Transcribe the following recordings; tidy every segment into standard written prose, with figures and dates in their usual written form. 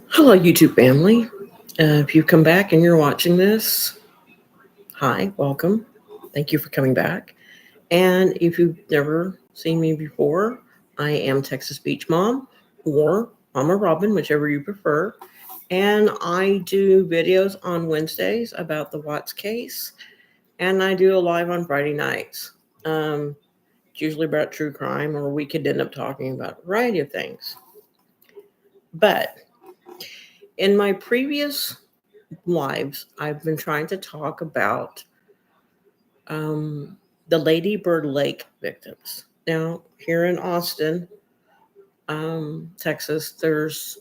Hello, YouTube family. If you come back and you're watching this, hi, welcome. Thank you for coming back. And if you've never seen me before, I am Texas Beach Mom or Mama Robin, whichever you prefer. And I do videos on Wednesdays about the Watts case, and I do a live on Friday nights. It's usually about true crime, or we could end up talking about a variety of things. But in my previous lives, I've been trying to talk about um, the Lady Bird Lake victims. Now, here in Austin, Texas, there's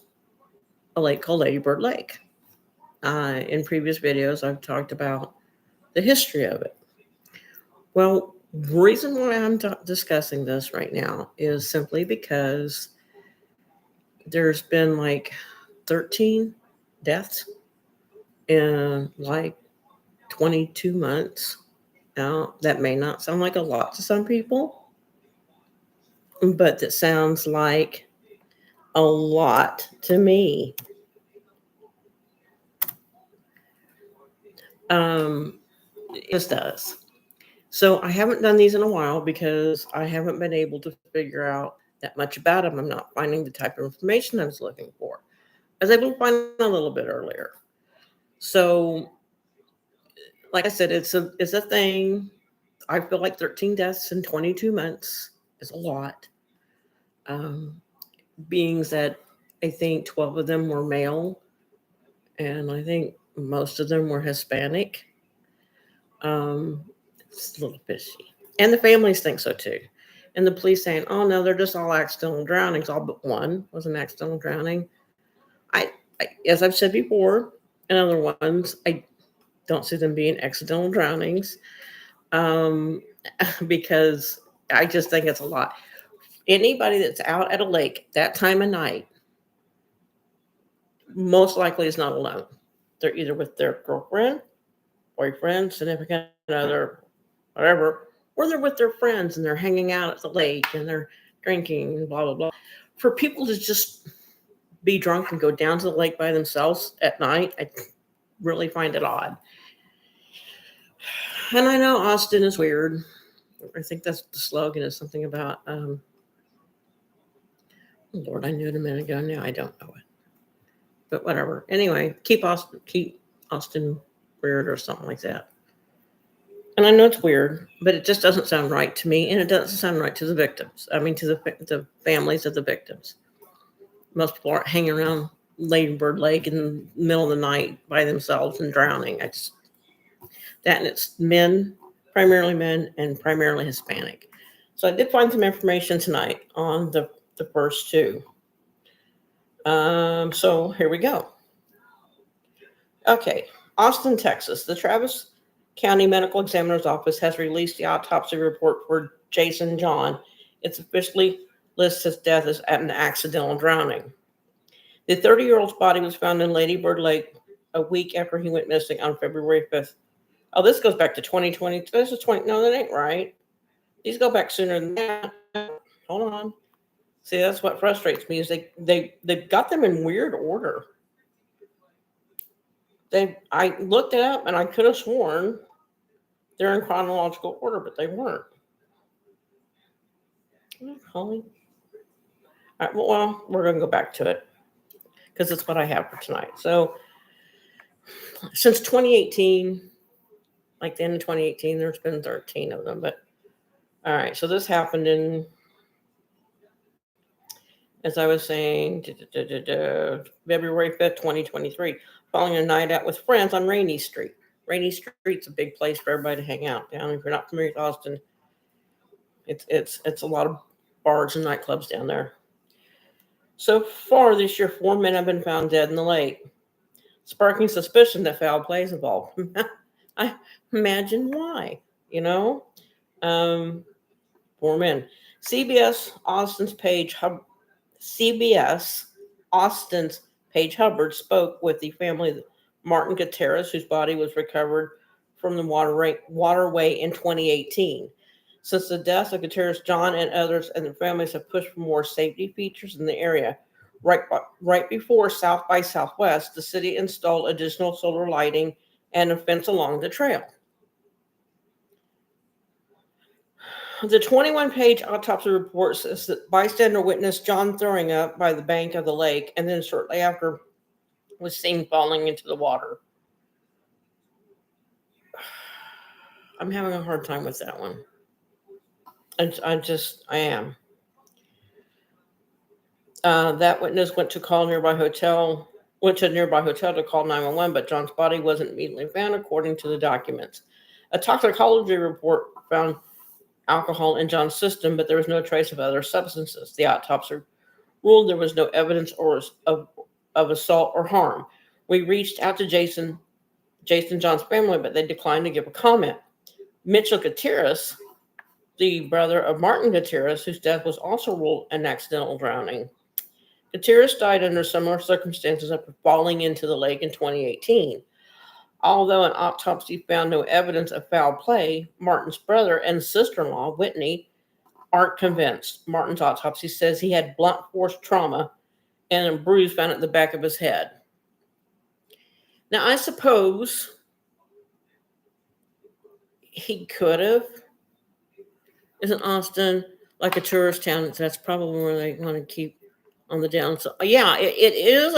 a lake called Lady Bird Lake. In previous videos, I've talked about the history of it. Well, reason why I'm discussing this right now is simply because there's been like 13 deaths in like 22 months. Now, that may not sound like a lot to some people, but that sounds like a lot to me. Um, it just does. So I haven't done these in a while because I haven't been able to figure out that much about them. I'm not finding the type of information I was looking for. I was able to find a little bit earlier. So, like I said, it's a thing. I feel like 13 deaths in 22 months is a lot. Um, beings that I think 12 of them were male, and I think most of them were Hispanic. Um, it's a little fishy. And the families think so too. And the police saying, oh no, they're just all accidental drownings. All but one was an accidental drowning. As I've said before, and other ones, I don't see them being accidental drownings um, because I just think it's a lot. Anybody that's out at a lake that time of night most likely is not alone. They're either with their girlfriend, boyfriend, significant other, whatever, or they're with their friends and they're hanging out at the lake and they're drinking and blah, blah, blah. For people to just be drunk and go down to the lake by themselves at night, I really find it odd. And I know Austin is weird. I think that's the slogan is something about, Lord, I knew it a minute ago. Now I don't know it. But whatever. Anyway, keep Austin weird or something like that. And I know it's weird, but it just doesn't sound right to me, and it doesn't sound right to the victims. I mean, to the families of the victims. Most people aren't hanging around Lady Bird Lake in the middle of the night by themselves and drowning. That and it's primarily men, and primarily Hispanic. So I did find some information tonight on the first two. So here we go. Okay, Austin, Texas. The Travis County Medical Examiner's Office has released the autopsy report for Jason John. It's officially lists his death as an accidental drowning. The 30-year-old's body was found in Lady Bird Lake a week after he went missing on February 5th. Oh, this goes back to 2020. This is 20. No, that ain't right. These go back sooner than that. Hold on. See, that's what frustrates me is they've got them in weird order. I looked it up and I could have sworn they're in chronological order, but they weren't. Holly. All right, well, we're going to go back to it because it's what I have for tonight. So, since 2018, like the end of 2018, there's been 13 of them. But all right, so this happened in, as I was saying, February 5th, 2023, following a night out with friends on Rainy Street. Rainy Street's a big place for everybody to hang out down. If you're not familiar with Austin, it's a lot of bars and nightclubs down there. So far this year, 4 men have been found dead in the lake, sparking suspicion that foul play is involved. I imagine why, you know? 4 men. CBS Austin's Paige Hubbard spoke with the family of Martin Gutierrez, whose body was recovered from the waterway in 2018. Since the death of Gutierrez, John and others and their families have pushed for more safety features in the area. Right before South by Southwest, the city installed additional solar lighting and a fence along the trail. The 21-page autopsy report says that bystander witnessed John throwing up by the bank of the lake and then shortly after was seen falling into the water. I'm having a hard time with that one. I am. That witness went to a nearby hotel to call 911, but John's body wasn't immediately found, according to the documents. A toxicology report found alcohol in John's system, but there was no trace of other substances. The autopsy ruled there was no evidence of assault or harm. We reached out to Jason John's family, but they declined to give a comment. Mitchell Gutierrez, the brother of Martin Gutierrez, whose death was also ruled an accidental drowning. Gutierrez died under similar circumstances after falling into the lake in 2018. Although an autopsy found no evidence of foul play, Martin's brother and sister-in-law, Whitney, aren't convinced. Martin's autopsy says he had blunt force trauma and a bruise found at the back of his head. Now, I suppose he could have. Isn't Austin like a tourist town? That's probably where they want to keep on the down. So, yeah, it is.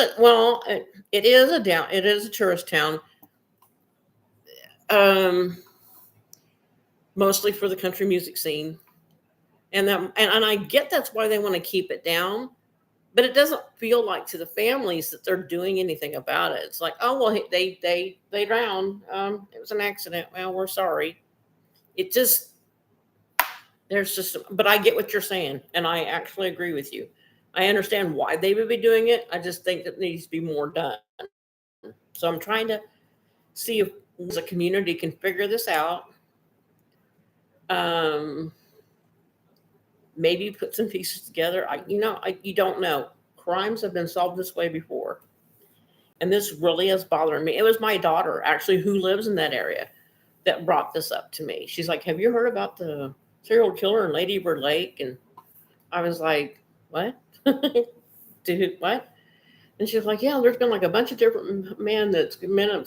It is a tourist town. Mostly for the country music scene, and I get that's why they want to keep it down, but it doesn't feel like to the families that they're doing anything about it. It's like, oh well, they drowned. It was an accident. Well, we're sorry. It just but I get what you're saying, and I actually agree with you. I understand why they would be doing it. I just think that needs to be more done. So I'm trying to see if as a community can figure this out. Maybe put some pieces together. You don't know. Crimes have been solved this way before. And this really is bothering me. It was my daughter, actually, who lives in that area, that brought this up to me. She's like, have you heard about the serial killer in Lady Bird Lake? And I was like, what? Dude, what? And she was like, yeah, there's been like a bunch of different men that's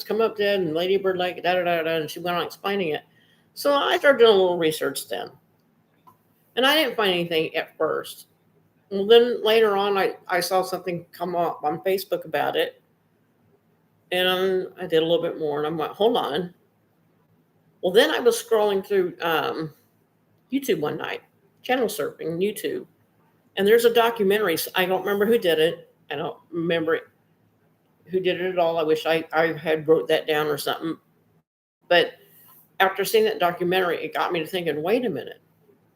come up dead in Lady Bird Lake, and she went on explaining it. So I started doing a little research then. And I didn't find anything at first. Well, then later on, I saw something come up on Facebook about it. And I did a little bit more, and I'm like, hold on. Well, then I was scrolling through YouTube one night, channel surfing YouTube. And there's a documentary. I don't remember who did it. I don't remember who did it at all. I wish I had wrote that down or something. But after seeing that documentary, it got me to thinking, wait a minute.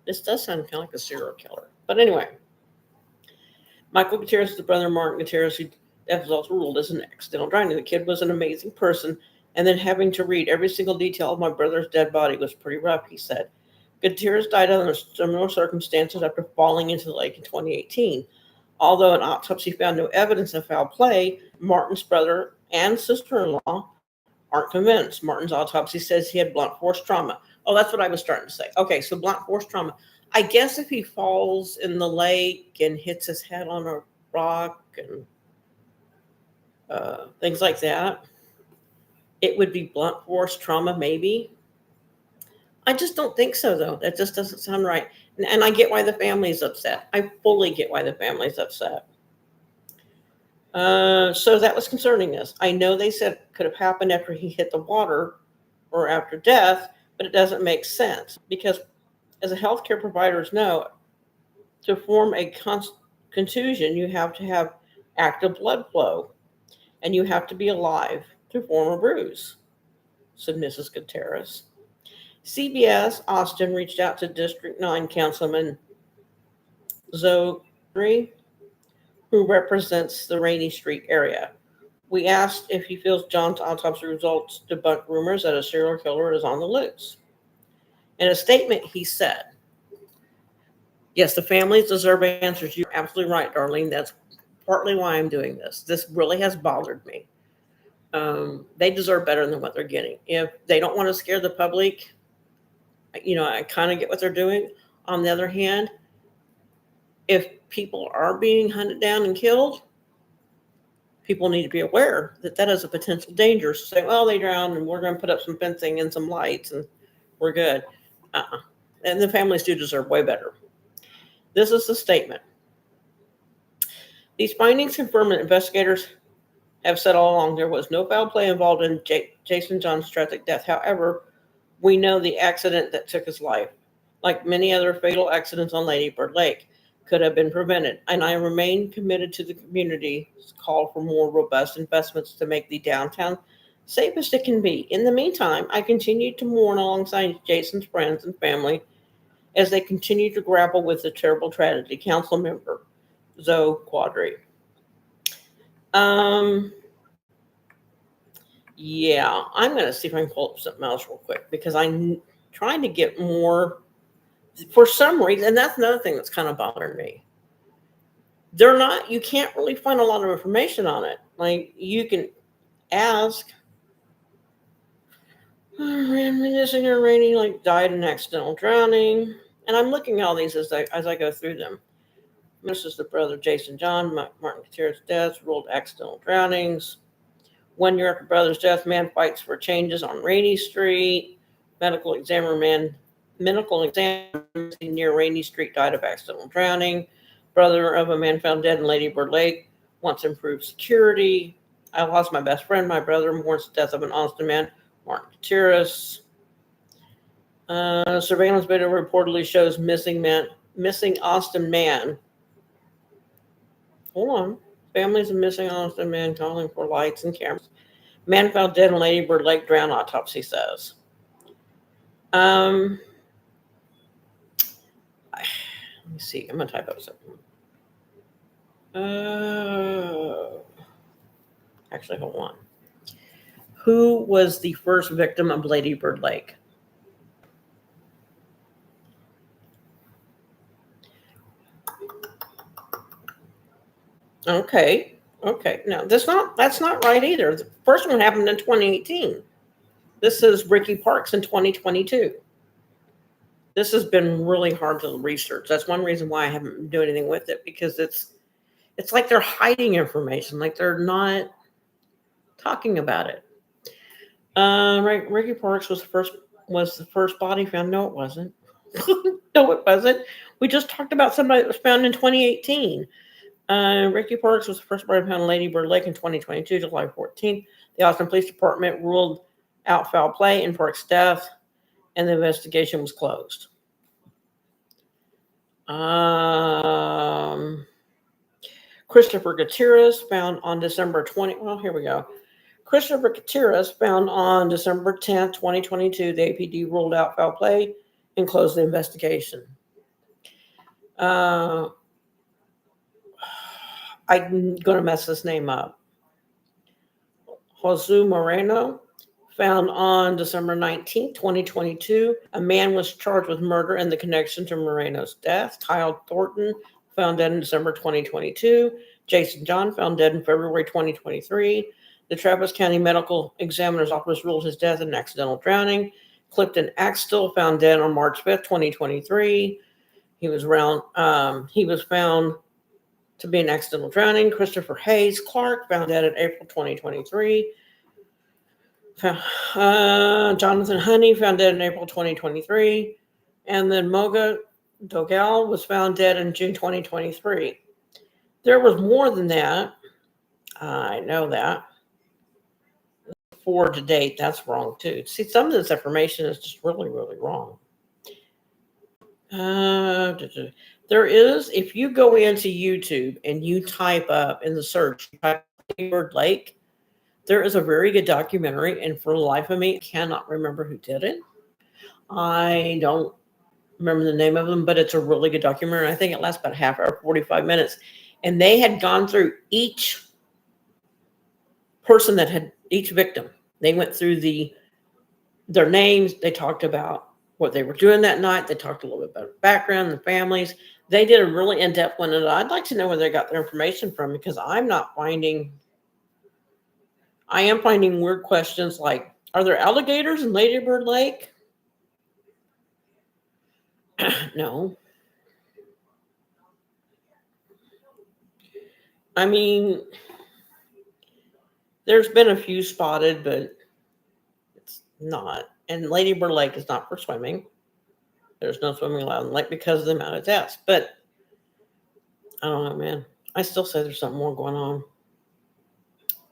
This does sound kind of like a serial killer. But anyway, Michael Gutierrez is the brother of Martin Gutierrez, who was also ruled as an accidental drowning. The kid was an amazing person, and then having to read every single detail of my brother's dead body was pretty rough, he said. Gutierrez died under similar circumstances after falling into the lake in 2018. Although an autopsy found no evidence of foul play, Martin's brother and sister-in-law aren't convinced. Martin's autopsy says he had blunt force trauma. Oh, that's what I was starting to say. Okay, so blunt force trauma. I guess if he falls in the lake and hits his head on a rock and things like that, it would be blunt force trauma, maybe. I just don't think so, though. That just doesn't sound right. And I get why the family is upset. I fully get why the family is upset. So that was concerning us. I know they said it could have happened after he hit the water or after death, but it doesn't make sense because, as a healthcare providers know, to form a contusion, you have to have active blood flow, and you have to be alive to form a bruise, said Mrs. Gutierrez. CBS Austin reached out to District 9 Councilman Zoe, who represents the Rainy Street area. We asked if he feels John's autopsy results debunk rumors that a serial killer is on the loose. In a statement, he said, yes, the families deserve answers. You're absolutely right, Darlene. That's partly why I'm doing this. This really has bothered me. They deserve better than what they're getting. If they don't want to scare the public, I kind of get what they're doing. On the other hand, if people are being hunted down and killed, people need to be aware that that is a potential danger. So say, well, they drowned and we're going to put up some fencing and some lights and we're good. Uh-uh. And the families do deserve way better. This is the statement. These findings confirm that investigators have said all along there was no foul play involved in Jason John's tragic death. However, we know the accident that took his life, like many other fatal accidents on Lady Bird Lake, could have been prevented. And I remain committed to the community's call for more robust investments to make the downtown safe as it can be. In the meantime, I continue to mourn alongside Jason's friends and family as they continue to grapple with the terrible tragedy. Council member Zoe Quadri. Yeah, I'm going to see if I can pull up something else real quick because I'm trying to get more. For some reason, and that's another thing that's kind of bothering me. You can't really find a lot of information on it. Like, you can ask, missing or raining, like, died in accidental drowning. And I'm looking at all these as I go through them. This is the brother Jason John, Martin Gutierrez's death, ruled accidental drownings. 1 year after brother's death, man fights for changes on Rainy Street. Medical examiner near Rainy Street died of accidental drowning. Brother of a man found dead in Lady Bird Lake wants improved security. I lost my best friend. My brother mourns the death of an Austin man, Martin Gutierrez. Surveillance video reportedly shows missing Austin man. Hold on. Families of missing Austin man calling for lights and cameras. Man found dead in Lady Bird Lake, drowned, autopsy says. Let me see. I'm going to type up something. Actually, hold on. Who was the first victim of Lady Bird Lake? Okay. No, that's not right either. The first one happened in 2018. This is Ricky Parks in 2022. This has been really hard to research. That's one reason why I haven't been doing anything with it, because it's like they're hiding information, like they're not talking about it. Right, Ricky Parks was the first body found. No, it wasn't. No, it wasn't. We just talked about somebody that was found in 2018. Ricky Parks was the first body found in Lady Bird Lake in 2022, July 14th. The Austin Police Department ruled out foul play in Parks' death, and the investigation was closed. Christopher Gutierrez found on December 20. Well, here we go. Christopher Gutierrez found on December 10th, 2022. The APD ruled out foul play and closed the investigation. I'm going to mess this name up. Jose Moreno found on December 19th, 2022. A man was charged with murder in the connection to Moreno's death. Kyle Thornton found dead in December 2022. Jason John found dead in February 2023. The Travis County Medical Examiner's Office ruled his death an accidental drowning. Clifton Axtell found dead on March 5th, 2023. He was found to be an accidental drowning. Christopher Hayes Clark found dead in April 2023. Jonathan Honey found dead in April 2023. And then Moga Dogal was found dead in June 2023. There was more than that. I know that. 4 to date, that's wrong too. See, some of this information is just really, really wrong. There is, if you go into YouTube and you type up in the search, Bird Lake, there is a very good documentary, and for the life of me, I cannot remember who did it. I don't remember the name of them, but it's a really good documentary. I think it lasts about half hour, 45 minutes. And they had gone through each person each victim. They went through their names. They talked about what they were doing that night. They talked a little bit about the background, the families. They did a really in-depth one, and I'd like to know where they got their information from, because I am finding weird questions like, are there alligators in Lady Bird Lake? No. I mean, there's been a few spotted, but it's not. And Lady Bird Lake is not for swimming. There's no swimming allowed in the lake because of the amount of deaths. But I don't know, man. I still say there's something more going on.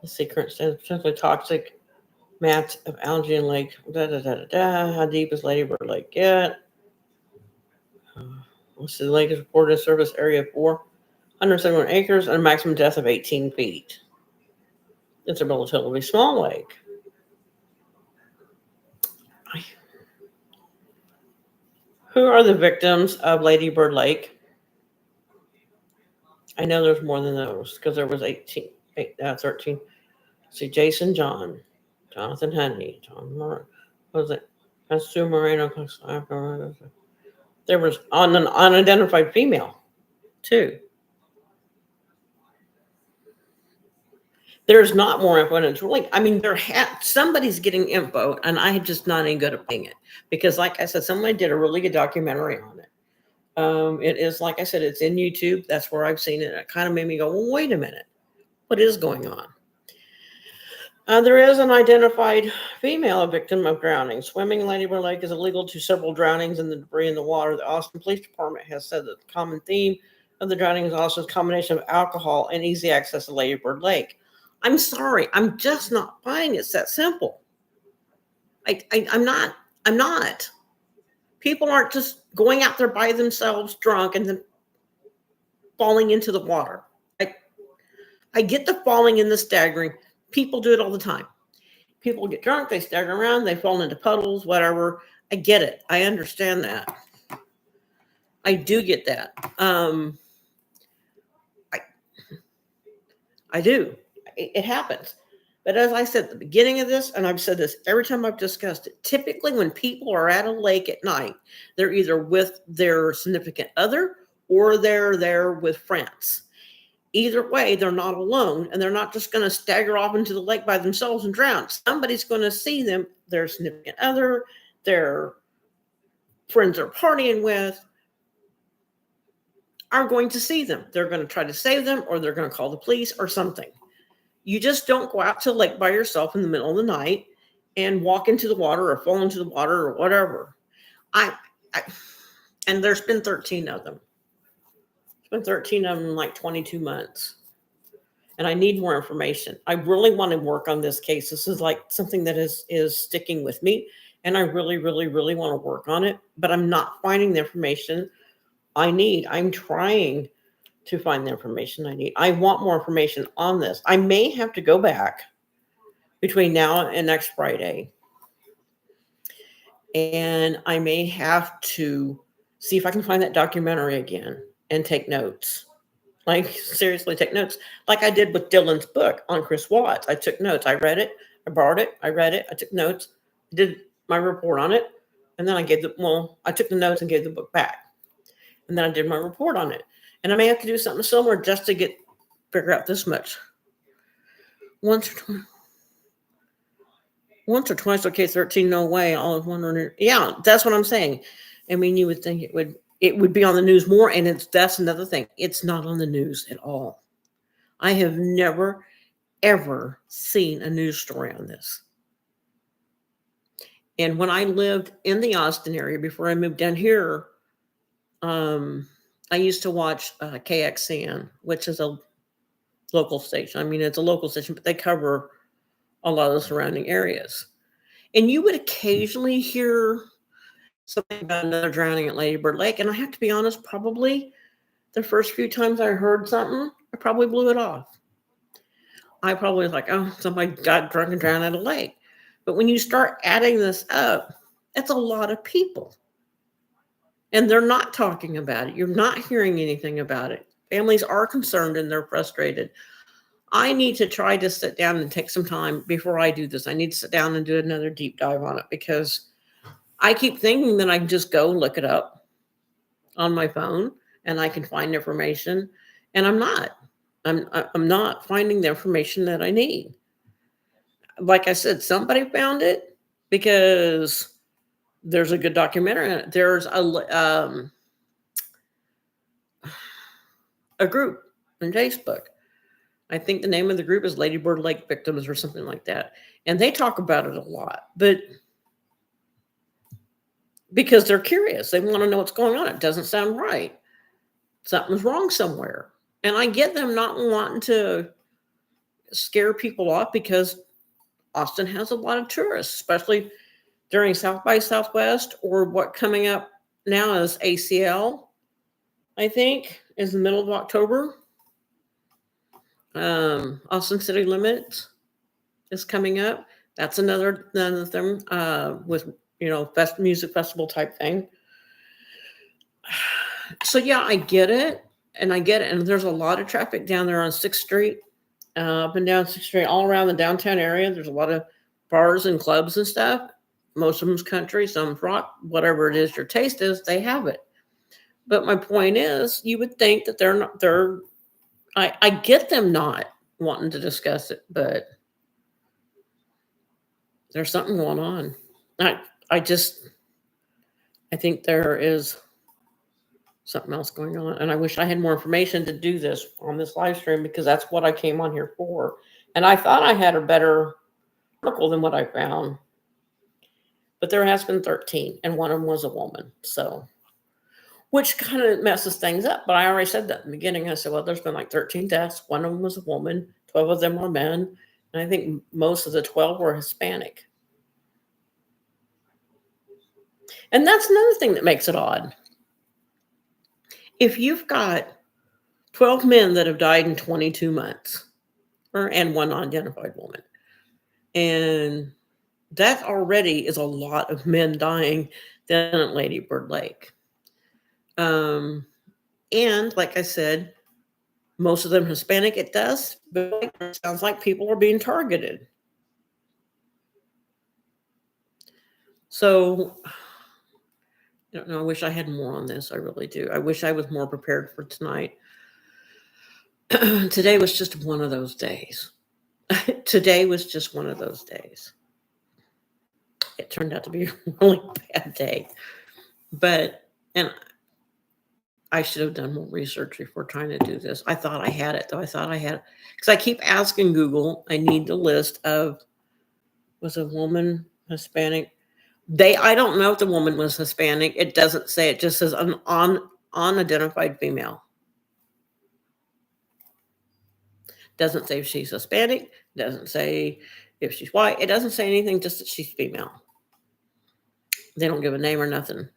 The secret stands potentially toxic mats of algae in lake. Da, da, da, da, da. How deep is Lady Bird Lake get? Let's see, the lake is reported a surface area of 471 acres and a maximum depth of 18 feet. It's a relatively small lake. Who are the victims of Lady Bird Lake? I know there's more than those because there was 13. See, Jason John, Jonathan Honey, John Murray, what was it? Sue Moreno. There was an unidentified female, too. There's not more info, and it's really, I mean, somebody's getting info, and I'm just not any good at paying it because, like I said, somebody did a really good documentary on it. It is, like I said, it's in YouTube. That's where I've seen it. It kind of made me go, well, wait a minute, what is going on? There is an identified female victim of drowning. Swimming in Lady Bird Lake is illegal to several drownings in the debris in the water. The Austin Police Department has said that the common theme of the drowning is also a combination of alcohol and easy access to Lady Bird Lake. I'm sorry, I'm just not buying it's that simple. I'm not. People aren't just going out there by themselves drunk and then falling into the water. I get the falling and the staggering. People do it all the time. People get drunk, they stagger around, they fall into puddles, whatever. I get it. I understand that. I do get that. I do. It happens. But as I said at the beginning of this, and I've said this every time I've discussed it, typically when people are at a lake at night, they're either with their significant other or they're there with friends. Either way, they're not alone, and they're not just going to stagger off into the lake by themselves and drown. Somebody's going to see them, their significant other, their friends they're partying with, are going to see them. They're going to try to save them, or they're going to call the police or something. You just don't go out to the lake by yourself in the middle of the night and walk into the water or fall into the water or whatever. And there's been 13 of them. It's been 13 of them in like 22 months. And I need more information. I really want to work on this case. This is like something that is sticking with me. And I really, really, really want to work on it. But I'm not finding the information I need. I'm trying to find the information I need. I want more information on this. I may have to go back between now and next Friday. And I may have to see if I can find that documentary again and take notes. Like, seriously, take notes. Like I did with Dylan's book on Chris Watts. I took notes. I read it. I borrowed it. I read it. I took notes. Did my report on it. And then I took the notes and gave the book back. And then I did my report on it. And I may have to do something similar just to figure out this much. Once or twice, okay, 13, no way. I was wondering. Yeah, that's what I'm saying. I mean, you would think it would be on the news more, and that's another thing. It's not on the news at all. I have never, ever seen a news story on this. And when I lived in the Austin area before I moved down here, I used to watch KXCN, which is a local station. I mean, it's a local station, but they cover a lot of the surrounding areas. And you would occasionally hear something about another drowning at Lady Bird Lake. And I have to be honest, probably the first few times I heard something, I probably blew it off. I probably was like, oh, somebody got drunk and drowned at a lake. But when you start adding this up, it's a lot of people. And they're not talking about it. You're not hearing anything about it. Families are concerned and they're frustrated. I need to try to sit down and take some time before I do this. I need to sit down and do another deep dive on it because I keep thinking that I can just go look it up on my phone and I can find information. And I'm not. I'm not finding the information that I need. Like I said, somebody found it because There's a good documentary on it. There's a group on Facebook. I think the name of the group is Lady Bird Lake Victims or something like that. And they talk about it a lot, but because they're curious, they want to know what's going on. It doesn't sound right. Something's wrong somewhere. And I get them not wanting to scare people off because Austin has a lot of tourists, especially during South by Southwest or what coming up now is ACL, I think, is the middle of October. Austin City Limits is coming up. That's another thing with, music festival type thing. So yeah, I get it. And there's a lot of traffic down there on 6th Street, up and down 6th Street, all around the downtown area. There's a lot of bars and clubs and stuff. Most of them's country, some's rock, whatever it is your taste is, they have it. But my point is, you would think that I get them not wanting to discuss it, but there's something going on. I think there is something else going on. And I wish I had more information to do this on this live stream because that's what I came on here for. And I thought I had a better article than what I found. But there has been 13, and one of them was a woman. So, which kind of messes things up. But I already said that in the beginning. I said, well, there's been like 13 deaths. One of them was a woman. 12 of them were men. And I think most of the 12 were Hispanic. And that's another thing that makes it odd. If you've got 12 men that have died in 22 months, and one unidentified woman, and that already is a lot of men dying down at Lady Bird Lake. And like I said, most of them Hispanic, it does, but it sounds like people are being targeted. So, I don't know. I wish I had more on this. I really do. I wish I was more prepared for tonight. Today was just one of those days. Today was just one of those days. It turned out to be a really bad day. And I should have done more research before trying to do this. I thought I had it, though. Because I keep asking Google, I need the list of, was a woman Hispanic? I don't know if the woman was Hispanic. It doesn't say. It just says an unidentified female. Doesn't say if she's Hispanic. Doesn't say if she's white. It doesn't say anything, just that she's female. They don't give a name or nothing.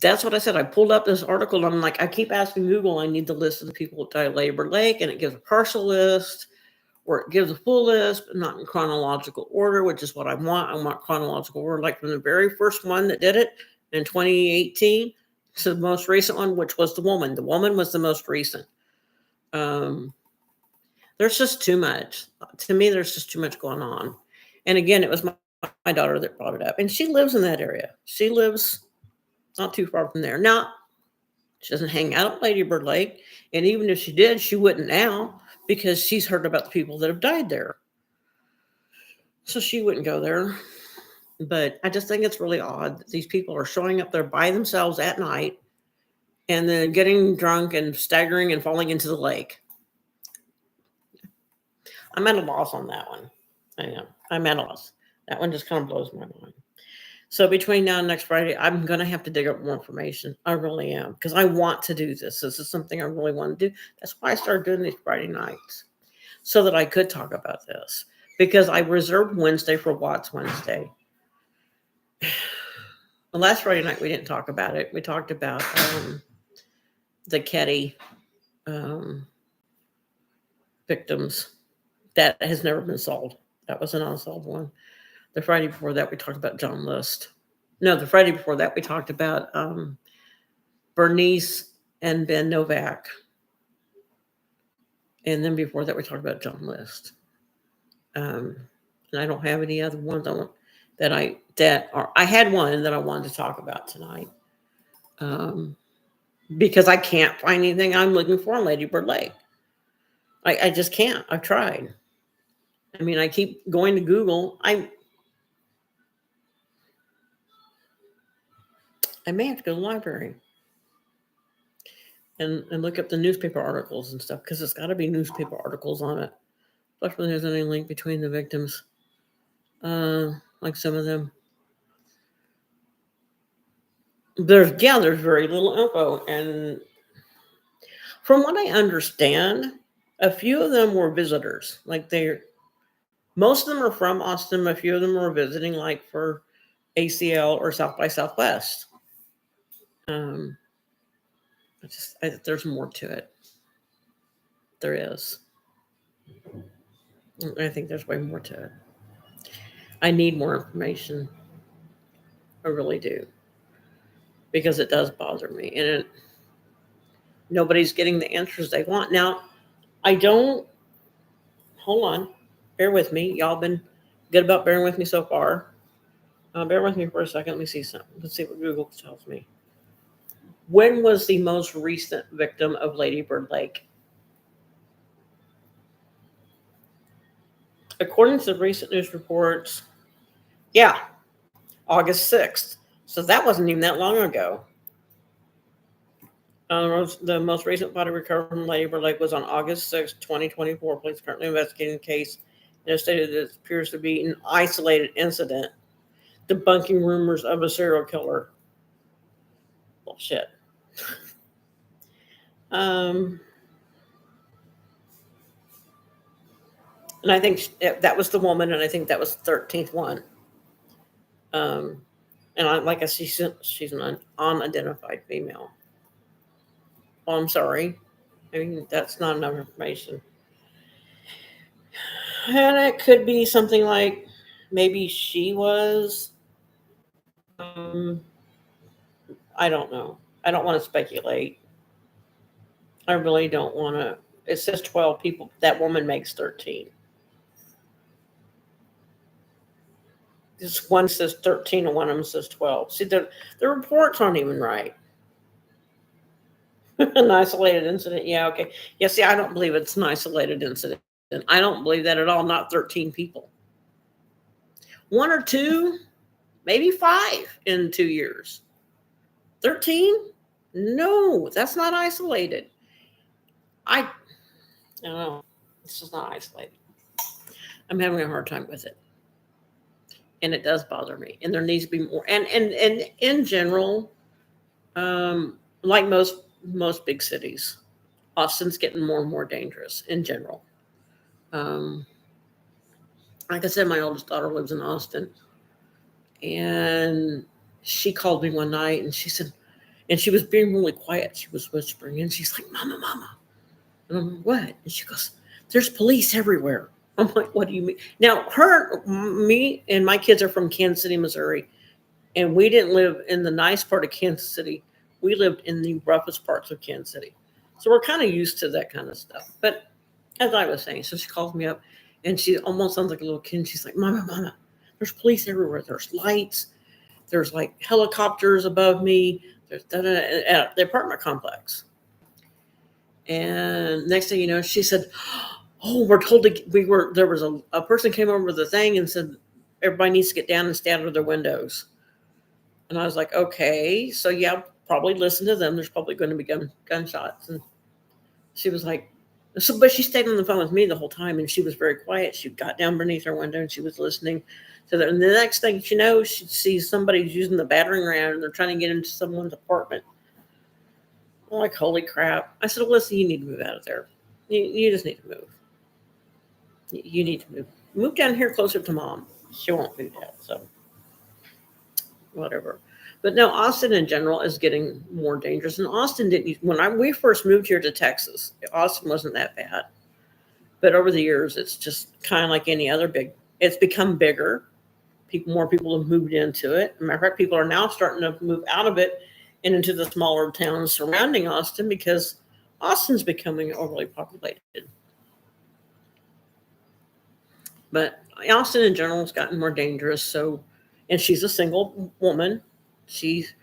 That's what I said. I pulled up this article and I'm like, I keep asking Google, I need the list of the people that died at Lady Bird Lake, and it gives a partial list or it gives a full list, but not in chronological order, which is what I want. I want chronological order, like from the very first one that did it in 2018 to the most recent one, which was the woman. The woman was the most recent. There's just too much. To me, there's just too much going on. And again, it was my daughter that brought it up. And she lives in that area. She lives not too far from there. Now, she doesn't hang out at Lady Bird Lake. And even if she did, she wouldn't now because she's heard about the people that have died there. So she wouldn't go there. But I just think it's really odd that these people are showing up there by themselves at night and then getting drunk and staggering and falling into the lake. I'm at a loss on that one. I am. I'm at a loss. That one just kind of blows my mind. So between now and next Friday, I'm going to have to dig up more information. I really am, because I want to do this. This is something I really want to do. That's why I started doing these Friday nights, so that I could talk about this, because I reserved Wednesday for Watts Wednesday. The last Friday night, we didn't talk about it. We talked about the Ketty victims that has never been solved. That was an unsolved one. The Friday before that, we talked about John List. No, the Friday before that, we talked about Bernice and Ben Novak. And then before that, we talked about John List. And I don't have any other ones I had one that I wanted to talk about tonight. Because I can't find anything I'm looking for on Lady Bird Lake. I just can't. I've tried. I mean, I keep going to Google. I may have to go to the library and look up the newspaper articles and stuff, because it's got to be newspaper articles on it. Especially when there's any link between the victims. Like some of them. There's very little info. And from what I understand, a few of them were visitors. Most of them are from Austin. A few of them were visiting, like for ACL or South by Southwest. There's more to it. There is. I think there's way more to it. I need more information. I really do. Because it does bother me. And nobody's getting the answers they want. Now, hold on. Bear with me. Y'all been good about bearing with me so far. Bear with me for a second. Let me see something. Let's see what Google tells me. When was the most recent victim of Lady Bird Lake? According to the recent news reports, August 6th. So that wasn't even that long ago. The most recent body recovered from Lady Bird Lake was on August 6th, 2024. Police currently investigating the case and have stated that it appears to be an isolated incident, debunking rumors of a serial killer. Bullshit. And I think that was the woman, and I think that was the 13th one. And like I see, she's an unidentified female. Oh, I'm sorry. I mean, that's not enough information. And it could be something like maybe she was. I don't know. I don't want to speculate. I really don't want to. It says 12 people. That woman makes 13. This one says 13 and one of them says 12. See, the reports aren't even right. An isolated incident. Yeah, okay. Yeah, see, I don't believe it's an isolated incident. I don't believe that at all. Not 13 people. One or two, maybe 5 in 2 years. 13? No, that's not isolated. I don't know. This is not isolated. I'm having a hard time with it. And it does bother me. And there needs to be more. And in general, like most big cities, Austin's getting more and more dangerous in general. Like I said, my oldest daughter lives in Austin. And she called me one night and she said, and she was being really quiet. She was whispering and she's like, Mama, Mama. And I'm like, what? And she goes, there's police everywhere. I'm like, what do you mean? Now, me and my kids are from Kansas City, Missouri. And we didn't live in the nice part of Kansas City. We lived in the roughest parts of Kansas City. So we're kind of used to that kind of stuff. But as I was saying, so she calls me up and she almost sounds like a little kid. And she's like, Mama, Mama, there's police everywhere. There's lights. There's like helicopters above me. There's at the apartment complex. And next thing you know, she said, oh, we're told there was a person came over the thing and said, everybody needs to get down and stay out of their windows. And I was like, okay, so yeah, probably listen to them. There's probably going to be gunshots. And she was like, but she stayed on the phone with me the whole time and she was very quiet. She got down beneath her window and she was listening to them. And the next thing she knows, she sees somebody using the battering ram and they're trying to get into someone's apartment. I'm like, holy crap. I said, listen, you need to move out of there. You just need to move. You need to move. Move down here closer to Mom. She won't do that, so whatever. But no, Austin in general is getting more dangerous. And Austin we first moved here to Texas, Austin wasn't that bad. But over the years, it's just kind of like any other it's become bigger. More people have moved into it. As a matter of fact, people are now starting to move out of it and into the smaller towns surrounding Austin because Austin's becoming overly populated. But Austin in general has gotten more dangerous. So, and she's a single woman. She's,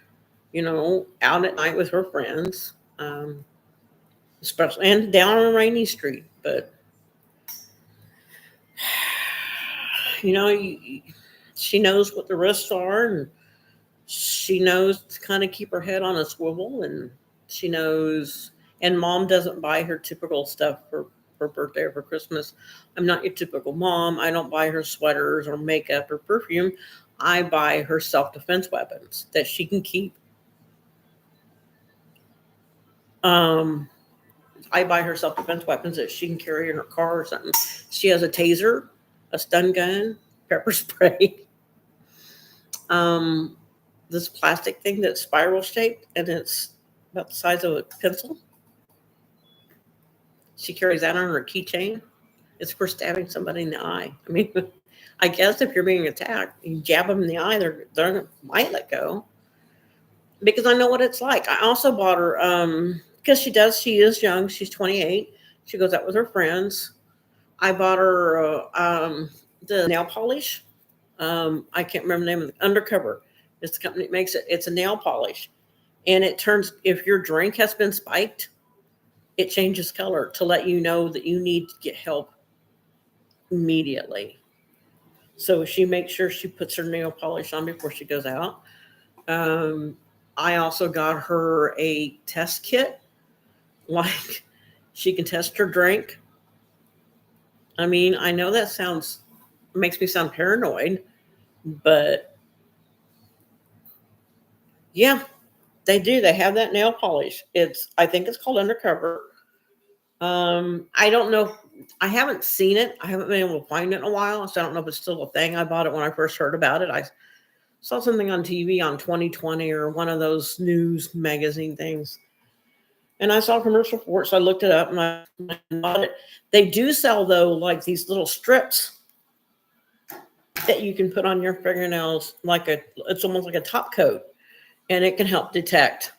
out at night with her friends, especially and down on Rainy Street. But, she knows what the risks are, and she knows to kind of keep her head on a swivel, and she knows. And mom doesn't buy her typical stuff for birthday or for Christmas. I'm not your typical mom. I don't buy her sweaters or makeup or perfume. I buy her self defense weapons that she can keep. Um, I buy her self defense weapons that she can carry in her car or something. She has a taser, a stun gun, pepper spray, um, this plastic thing that's spiral shaped and it's about the size of a pencil. She carries that on her keychain. It's for stabbing somebody in the eye. I mean, I guess if you're being attacked, you jab them in the eye, they might let go. Because I know what it's like. I also bought her because she is young. She's 28. She goes out with her friends. I bought her the nail polish. I can't remember the name of the Undercover. It's the company that makes it. It's a nail polish, and it turns if your drink has been spiked, it changes color to let you know that you need to get help immediately. So she makes sure she puts her nail polish on before she goes out. Um, I also got her a test kit, like she can test her drink. I mean, I know that sounds makes me sound paranoid, but yeah, they do. They have that nail polish. I think it's called Undercover. I don't know. I haven't seen it. I haven't been able to find it in a while, so I don't know if it's still a thing. I bought it when I first heard about it. I saw something on TV on 2020 or one of those news magazine things. And I saw a commercial for it, so I looked it up and I bought it. They do sell though, like these little strips that you can put on your fingernails, it's almost like a top coat, and it can help detect.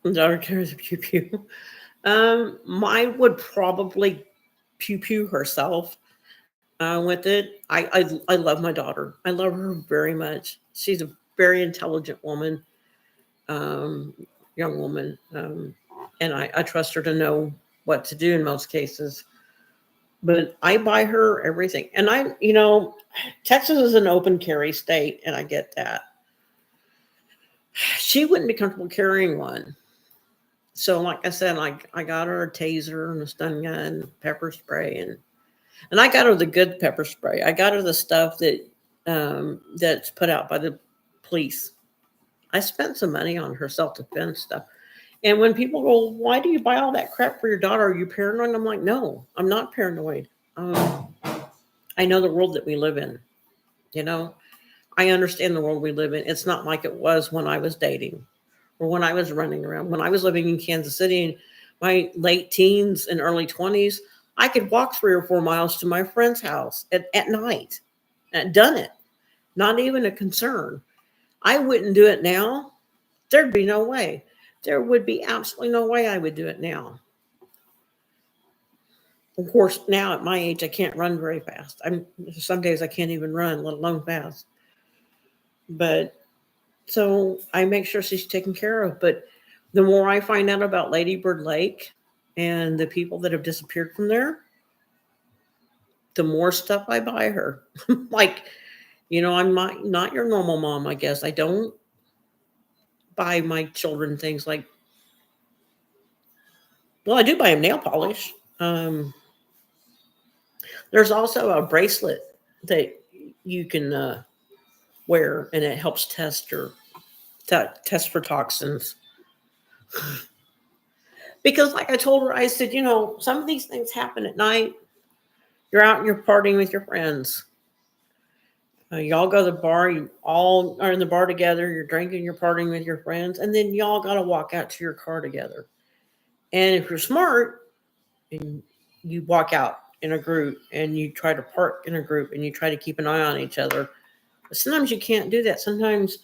The daughter carries a pew pew. Mine would probably pew pew herself with it. I love my daughter. I love her very much. She's a very intelligent woman, um, young woman, and I trust her to know what to do in most cases. But I buy her everything, and Texas is an open carry state, and I get that. She wouldn't be comfortable carrying one. So, like I said, I got her a taser and a stun gun, pepper spray, and I got her the good pepper spray. I got her the stuff that's put out by the police. I spent some money on her self defense stuff. And when people go, "Why do you buy all that crap for your daughter? Are you paranoid?" I'm like, "No, I'm not paranoid. I know the world that we live in. You know, I understand the world we live in. It's not like it was when I was dating or when I was running around. When I was living in Kansas City in my late teens and early 20s, I could walk 3 or 4 miles to my friend's house at night. And done it. Not even a concern. I wouldn't do it now. There'd be no way. There would be absolutely no way I would do it now. Of course, now at my age, I can't run very fast. Some days I can't even run, let alone fast. But so I make sure she's taken care of. But the more I find out about Lady Bird Lake and the people that have disappeared from there, the more stuff I buy her. Like, I'm not your normal mom, I guess. I don't buy my children things like, well, I do buy them nail polish. There's also a bracelet that you can wear, and it helps test for toxins. Because, like I told her, I said, some of these things happen at night. You're out and you're partying with your friends. Y'all go to the bar. You all are in the bar together. You're drinking. You're partying with your friends, and then y'all got to walk out to your car together. And if you're smart, and you walk out in a group, and you try to park in a group, and you try to keep an eye on each other. But sometimes you can't do that. Sometimes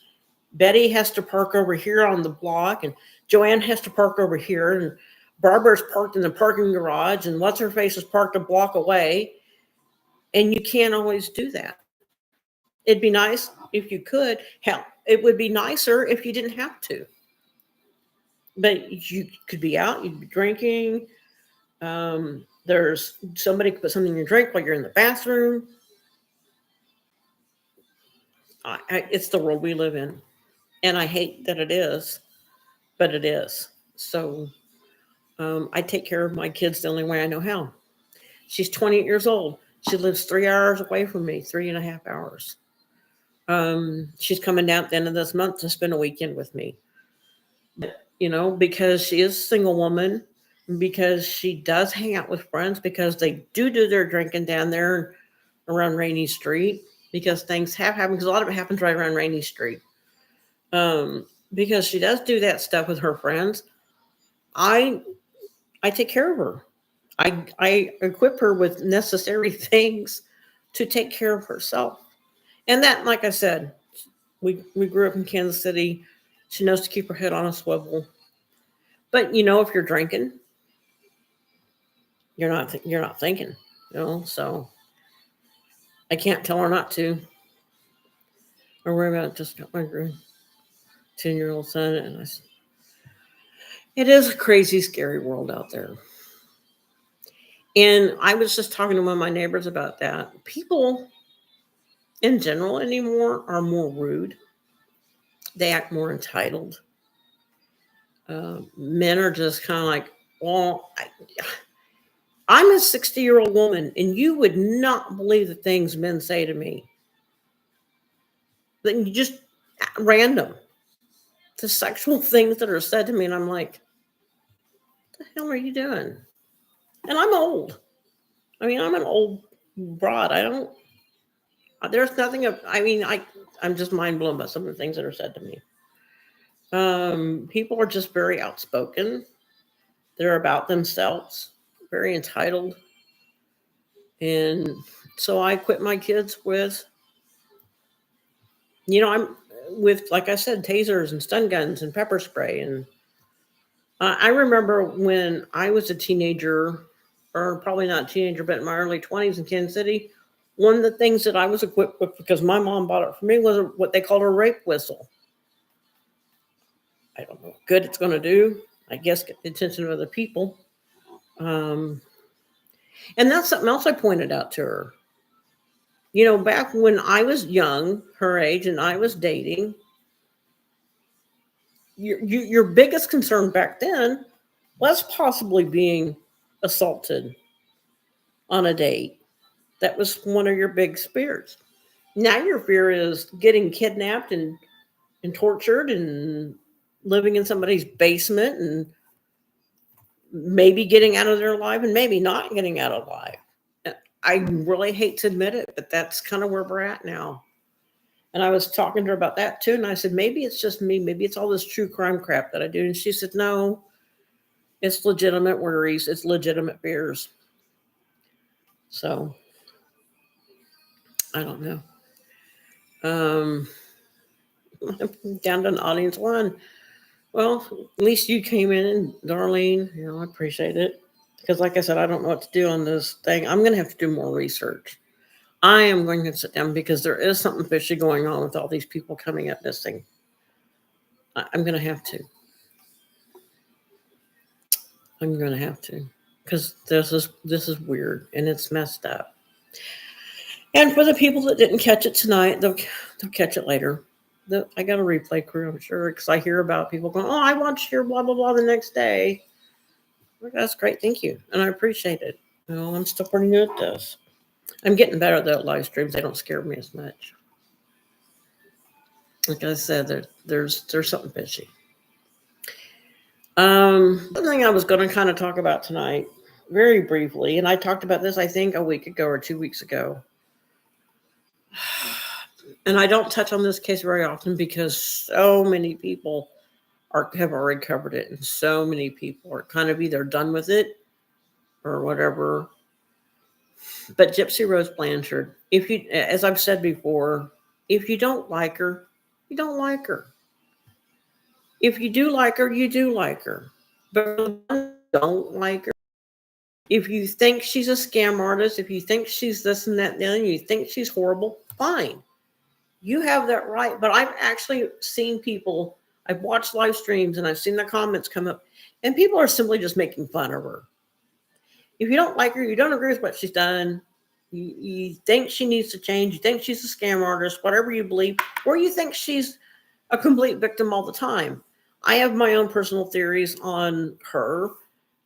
Betty has to park over here on the block, and Joanne has to park over here, and Barbara's parked in the parking garage, and what's her face is parked a block away. And you can't always do that. It'd be nice if you could. Hell, it would be nicer if you didn't have to. But you could be out, you'd be drinking. There's somebody could put something in your drink while you're in the bathroom. it's the world we live in. And I hate that it is, but it is. So I take care of my kids the only way I know how. She's 28 years old. She lives 3 hours away from me, 3.5 hours. She's coming down at the end of this month to spend a weekend with me. Because she is a single woman, because she does hang out with friends, because they do their drinking down there around Rainy Street, because things have happened, because a lot of it happens right around Rainy Street. Because she does do that stuff with her friends. I take care of her. I equip her with necessary things to take care of herself. And that, like I said, we grew up in Kansas City. She knows to keep her head on a swivel. But if you're drinking, you're not thinking. So I can't tell her not to. Or worry about just got my 10-year-old son, and it is a crazy, scary world out there. And I was just talking to one of my neighbors about that. People in general anymore are more rude. They act more entitled. Men are just kind of like, well, I'm a 60-year-old woman, and you would not believe the things men say to me. Then you just random, the sexual things that are said to me, and I'm like, what the hell are you doing? And I'm old. I mean, I'm an old broad. There's nothing. I'm just mind blown by some of the things that are said to me. People are just very outspoken. They're about themselves, very entitled. And so I quit my kids with, I'm with, like I said, tasers and stun guns and pepper spray. And I remember when I was a teenager, or probably not a teenager, but in my early 20s in Kansas City, one of the things that I was equipped with, because my mom bought it for me, was what they called a rape whistle. I don't know what good it's going to do. I guess get the attention of other people. And that's something else I pointed out to her. Back when I was young, her age, and I was dating, your biggest concern back then was possibly being assaulted on a date. That was one of your big fears. Now your fear is getting kidnapped and tortured and living in somebody's basement and maybe getting out of their life and maybe not getting out of life. I really hate to admit it, but that's kind of where we're at now. And I was talking to her about that too. And I said, maybe it's just me. Maybe it's all this true crime crap that I do. And she said, no, it's legitimate worries. It's legitimate fears. So I don't know. Down to an audience one. Well, at least you came in, Darlene. I appreciate it. Because like I said, I don't know what to do on this thing. I'm going to have to do more research. I am going to sit down because there is something fishy going on with all these people coming up missing. I'm going to have to. I'm going to have to. Because this is weird and it's messed up. And for the people that didn't catch it tonight, they'll catch it later. I got a replay crew, I'm sure, because I hear about people going, oh, I watched your blah, blah, blah the next day. Well, that's great. Thank you. And I appreciate it. I'm still pretty new at this. I'm getting better at the live streams. They don't scare me as much. Like I said, there's something fishy. Something I was going to kind of talk about tonight, very briefly, and I talked about this, I think, a week ago or 2 weeks ago. And I don't touch on this case very often because so many people have already covered it, and so many people are kind of either done with it or whatever. But Gypsy Rose Blanchard, as I've said before, if you don't like her, you don't like her. If you do like her, you do like her. But if you don't like her, if you think she's a scam artist, if you think she's this and that, and you think she's horrible, fine. You have that right. But I've actually seen people, I've watched live streams and I've seen the comments come up, and people are simply just making fun of her. If you don't like her, you don't agree with what she's done, You think she needs to change. You think she's a scam artist, whatever you believe, or you think she's a complete victim all the time. I have my own personal theories on her.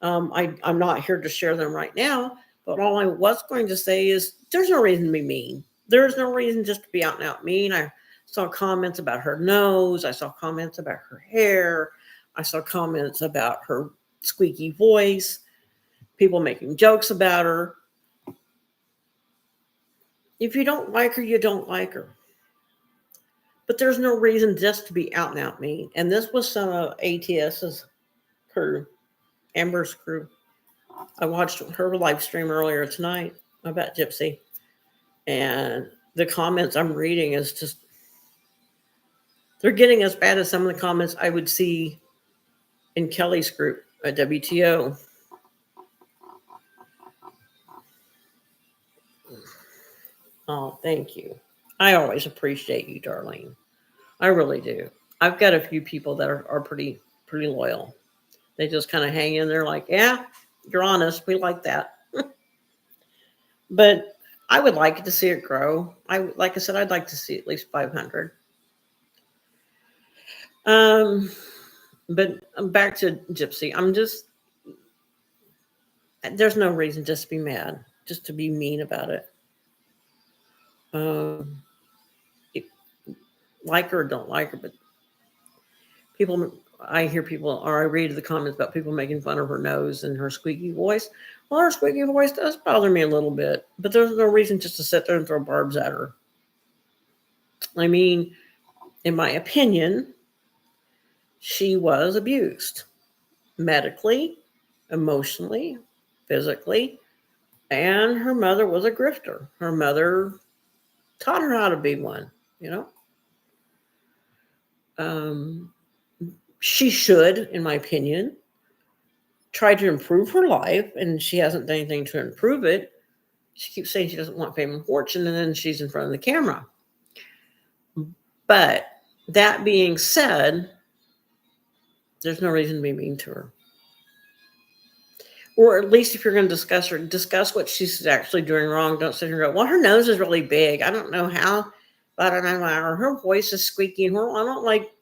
I'm not here to share them right now, but all I was going to say is there's no reason to be mean. There's no reason just to be out and out mean. I saw comments about her nose. I saw comments about her hair. I saw comments about her squeaky voice, people making jokes about her. If you don't like her, you don't like her. But there's no reason just to be out and out mean. And this was some of ATS's crew, Amber's crew. I watched her live stream earlier tonight about Gypsy. And the comments I'm reading is just, they're getting as bad as some of the comments I would see in Kelly's group at WTO. Oh, thank you. I always appreciate you, Darlene. I really do. I've got a few people that are pretty loyal. They just kind of hang in there like, yeah, you're honest. We like that. But I would like to see it grow. Like I said, I'd like to see at least 500. But back to Gypsy. There's no reason just to be mad, just to be mean about it. Like her or don't like her, but I hear people, or I read the comments about people making fun of her nose and her squeaky voice. Well, her squeaky voice does bother me a little bit, but there's no reason just to sit there and throw barbs at her. I mean, in my opinion, she was abused medically, emotionally, physically, and her mother was a grifter. Her mother taught her how to be one, you know? She should, in my opinion, try to improve her life, and she hasn't done anything to improve it. She keeps saying she doesn't want fame and fortune, and then she's in front of the camera. But that being said, there's no reason to be mean to her. Or at least if you're going to discuss her, discuss what she's actually doing wrong. Don't sit here and go, well, her nose is really big. I don't know how, but I don't know. Or her voice is squeaky. And I don't like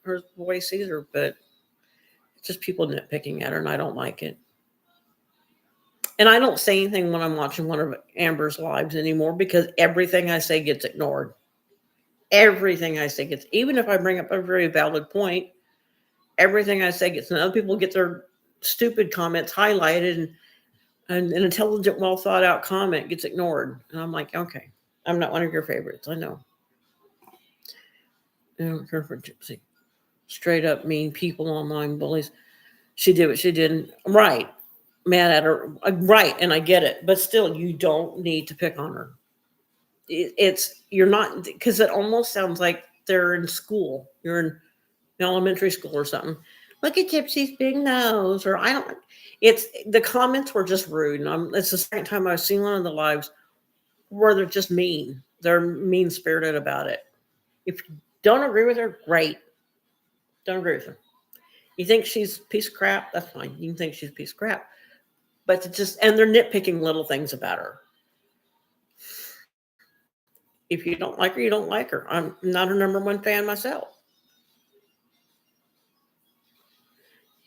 her voice either, but it's just people nitpicking at her, and I don't like it. And I don't say anything when I'm watching one of Amber's lives anymore because everything I say gets ignored. Everything I say gets, even if I bring up a very valid point, everything I say gets, and other people get their stupid comments highlighted, and an intelligent, well thought out comment gets ignored. And I'm like, okay, I'm not one of your favorites. I know. I don't care for Gypsy. Straight up mean people, online bullies. She did what she did. Right. Mad at her. Right. And I get it. But still, you don't need to pick on her. You're not, because it almost sounds like they're in school. You're in elementary school or something. Look at Gypsy's big nose, or I don't. It's the comments were just rude, and it's the second time I've seen one of the lives where they're just mean. They're mean spirited about it. If you don't agree with her, great. Don't agree with her. You think she's a piece of crap? That's fine. You can think she's a piece of crap, but and they're nitpicking little things about her. If you don't like her, you don't like her. I'm not her number one fan myself.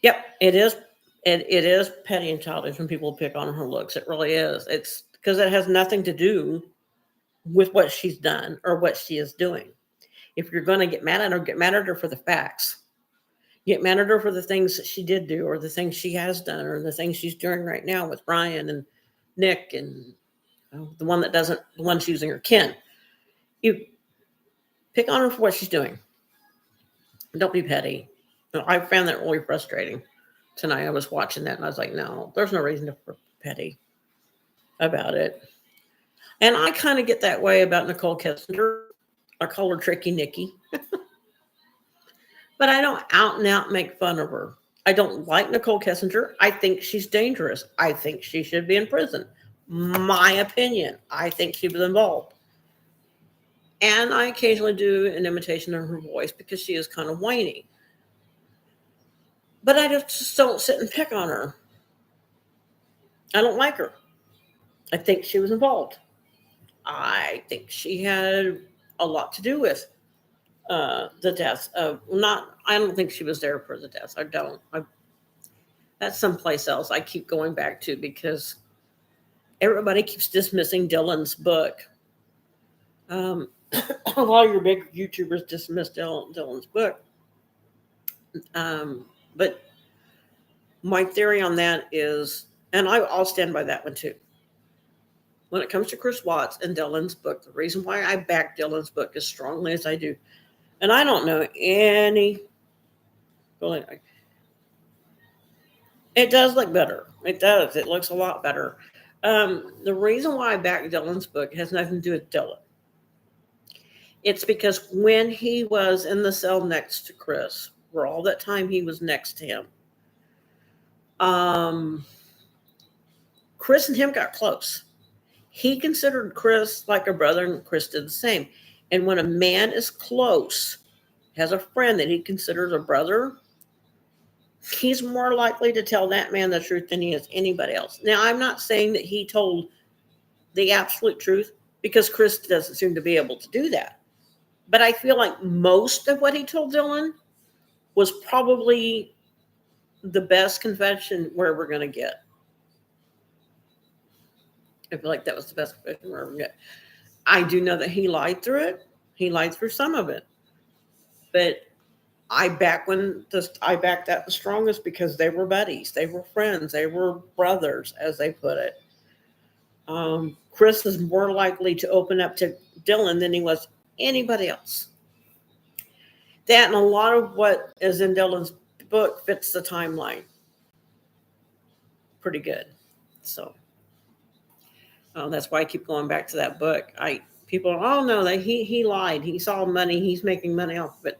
Yep, it is. It is petty and childish when people pick on her looks. It really is. It's because it has nothing to do with what she's done or what she is doing. If you're going to get mad at her, get mad at her for the facts. Get mad at her for the things that she did do, or the things she has done, or the things she's doing right now with Brian and Nick and the one's using her Ken. You pick on her for what she's doing. Don't be petty. I found that really frustrating. Tonight I was watching that and I was like, no, there's no reason to be petty about it. And I kind of get that way about Nicole Kessinger. I call her Tricky Nikki. But I don't out and out make fun of her. I don't like Nicole Kessinger. I think she's dangerous. I think she should be in prison. My opinion. I think she was involved. And I occasionally do an imitation of her voice because she is kind of whiny. But I just don't sit and pick on her. I don't like her. I think she was involved. I think she had a lot to do with the death of not. I don't think she was there for the death. I don't. That's someplace else. I keep going back to because everybody keeps dismissing Dylan's book. A lot of your big YouTubers dismiss Dylan's book. But my theory on that is, and I'll stand by that one too. When it comes to Chris Watts and Dylan's book, the reason why I back Dylan's book as strongly as I do, and I don't know any, well, anyway, it does look better. It does. It looks a lot better. The reason why I back Dylan's book has nothing to do with Dylan. It's because when he was in the cell next to Chris, for all that time he was next to him, Chris and him got close. He considered Chris like a brother, and Chris did the same. And when a man is close, has a friend that he considers a brother, he's more likely to tell that man the truth than he is anybody else. Now, I'm not saying that he told the absolute truth because Chris doesn't seem to be able to do that. But I feel like most of what he told Dylan was probably the best confession we're ever going to get. I feel like that was the best confession we're ever going to get. I do know that he lied through it. He lied through some of it. But I back that the strongest because they were buddies. They were friends. They were brothers, as they put it. Chris is more likely to open up to Dylan than he was anybody else. That and a lot of what is in Dylan's book fits the timeline pretty good. So that's why I keep going back to that book. People all know that he lied. He saw money. He's making money off of it.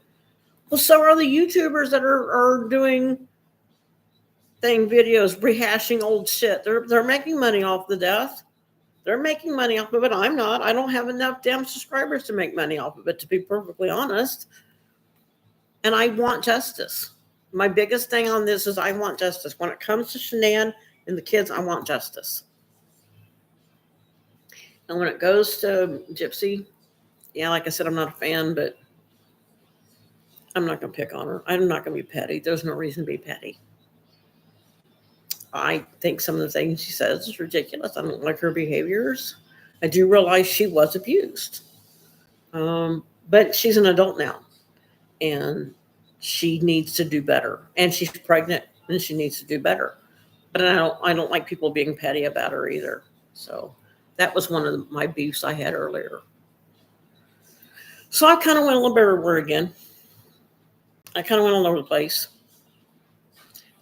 Well, so are the YouTubers that are doing videos rehashing old shit. They're making money off the death. They're making money off of it. I'm not. I don't have enough damn subscribers to make money off of it, to be perfectly honest. And I want justice. My biggest thing on this is I want justice. When it comes to Shanann and the kids, I want justice. And when it goes to Gypsy, yeah, like I said, I'm not a fan, but I'm not going to pick on her. I'm not going to be petty. There's no reason to be petty. I think some of the things she says is ridiculous. I don't like her behaviors. I do realize she was abused. But she's an adult now. And she needs to do better. And she's pregnant and she needs to do better. But I don't like people being petty about her either. So that was one of my beefs I had earlier. So I kind of went a little bit everywhere again. I kind of went all over the place.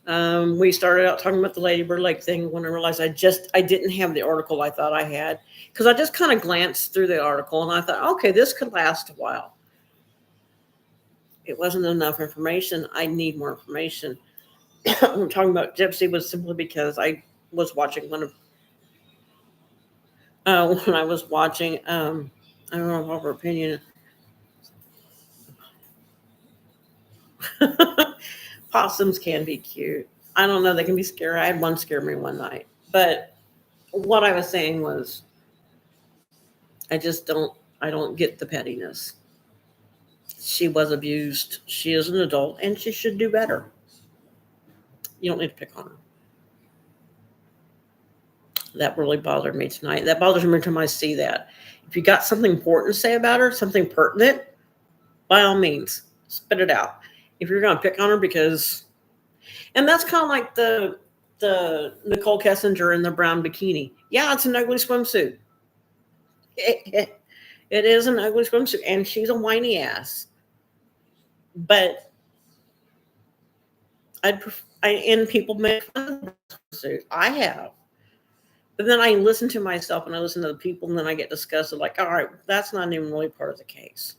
We started out talking about the Lady Bird Lake thing when I realized I didn't have the article I thought I had, because I just kind of glanced through the article and I thought, okay, this could last a while. It wasn't enough information. I need more information. I'm talking about Gypsy was simply because I was watching when I was watching, I don't know what her opinion. Possums can be cute. I don't know. They can be scary. I had one scare me one night. But what I was saying was, I don't get the pettiness. She was abused. She is an adult and she should do better. You don't need to pick on her. That really bothered me tonight. That bothers me every time I see that. If you got something important to say about her, something pertinent, by all means, spit it out. If you're going to pick on her because, and that's kind of like the Nicole Kessinger in the brown bikini. Yeah, it's an ugly swimsuit. It is an ugly swimsuit, and she's a whiny ass. But and people make fun of the swimsuit. I have. But then I listen to myself and I listen to the people, and then I get disgusted. Like, all right, that's not even really part of the case.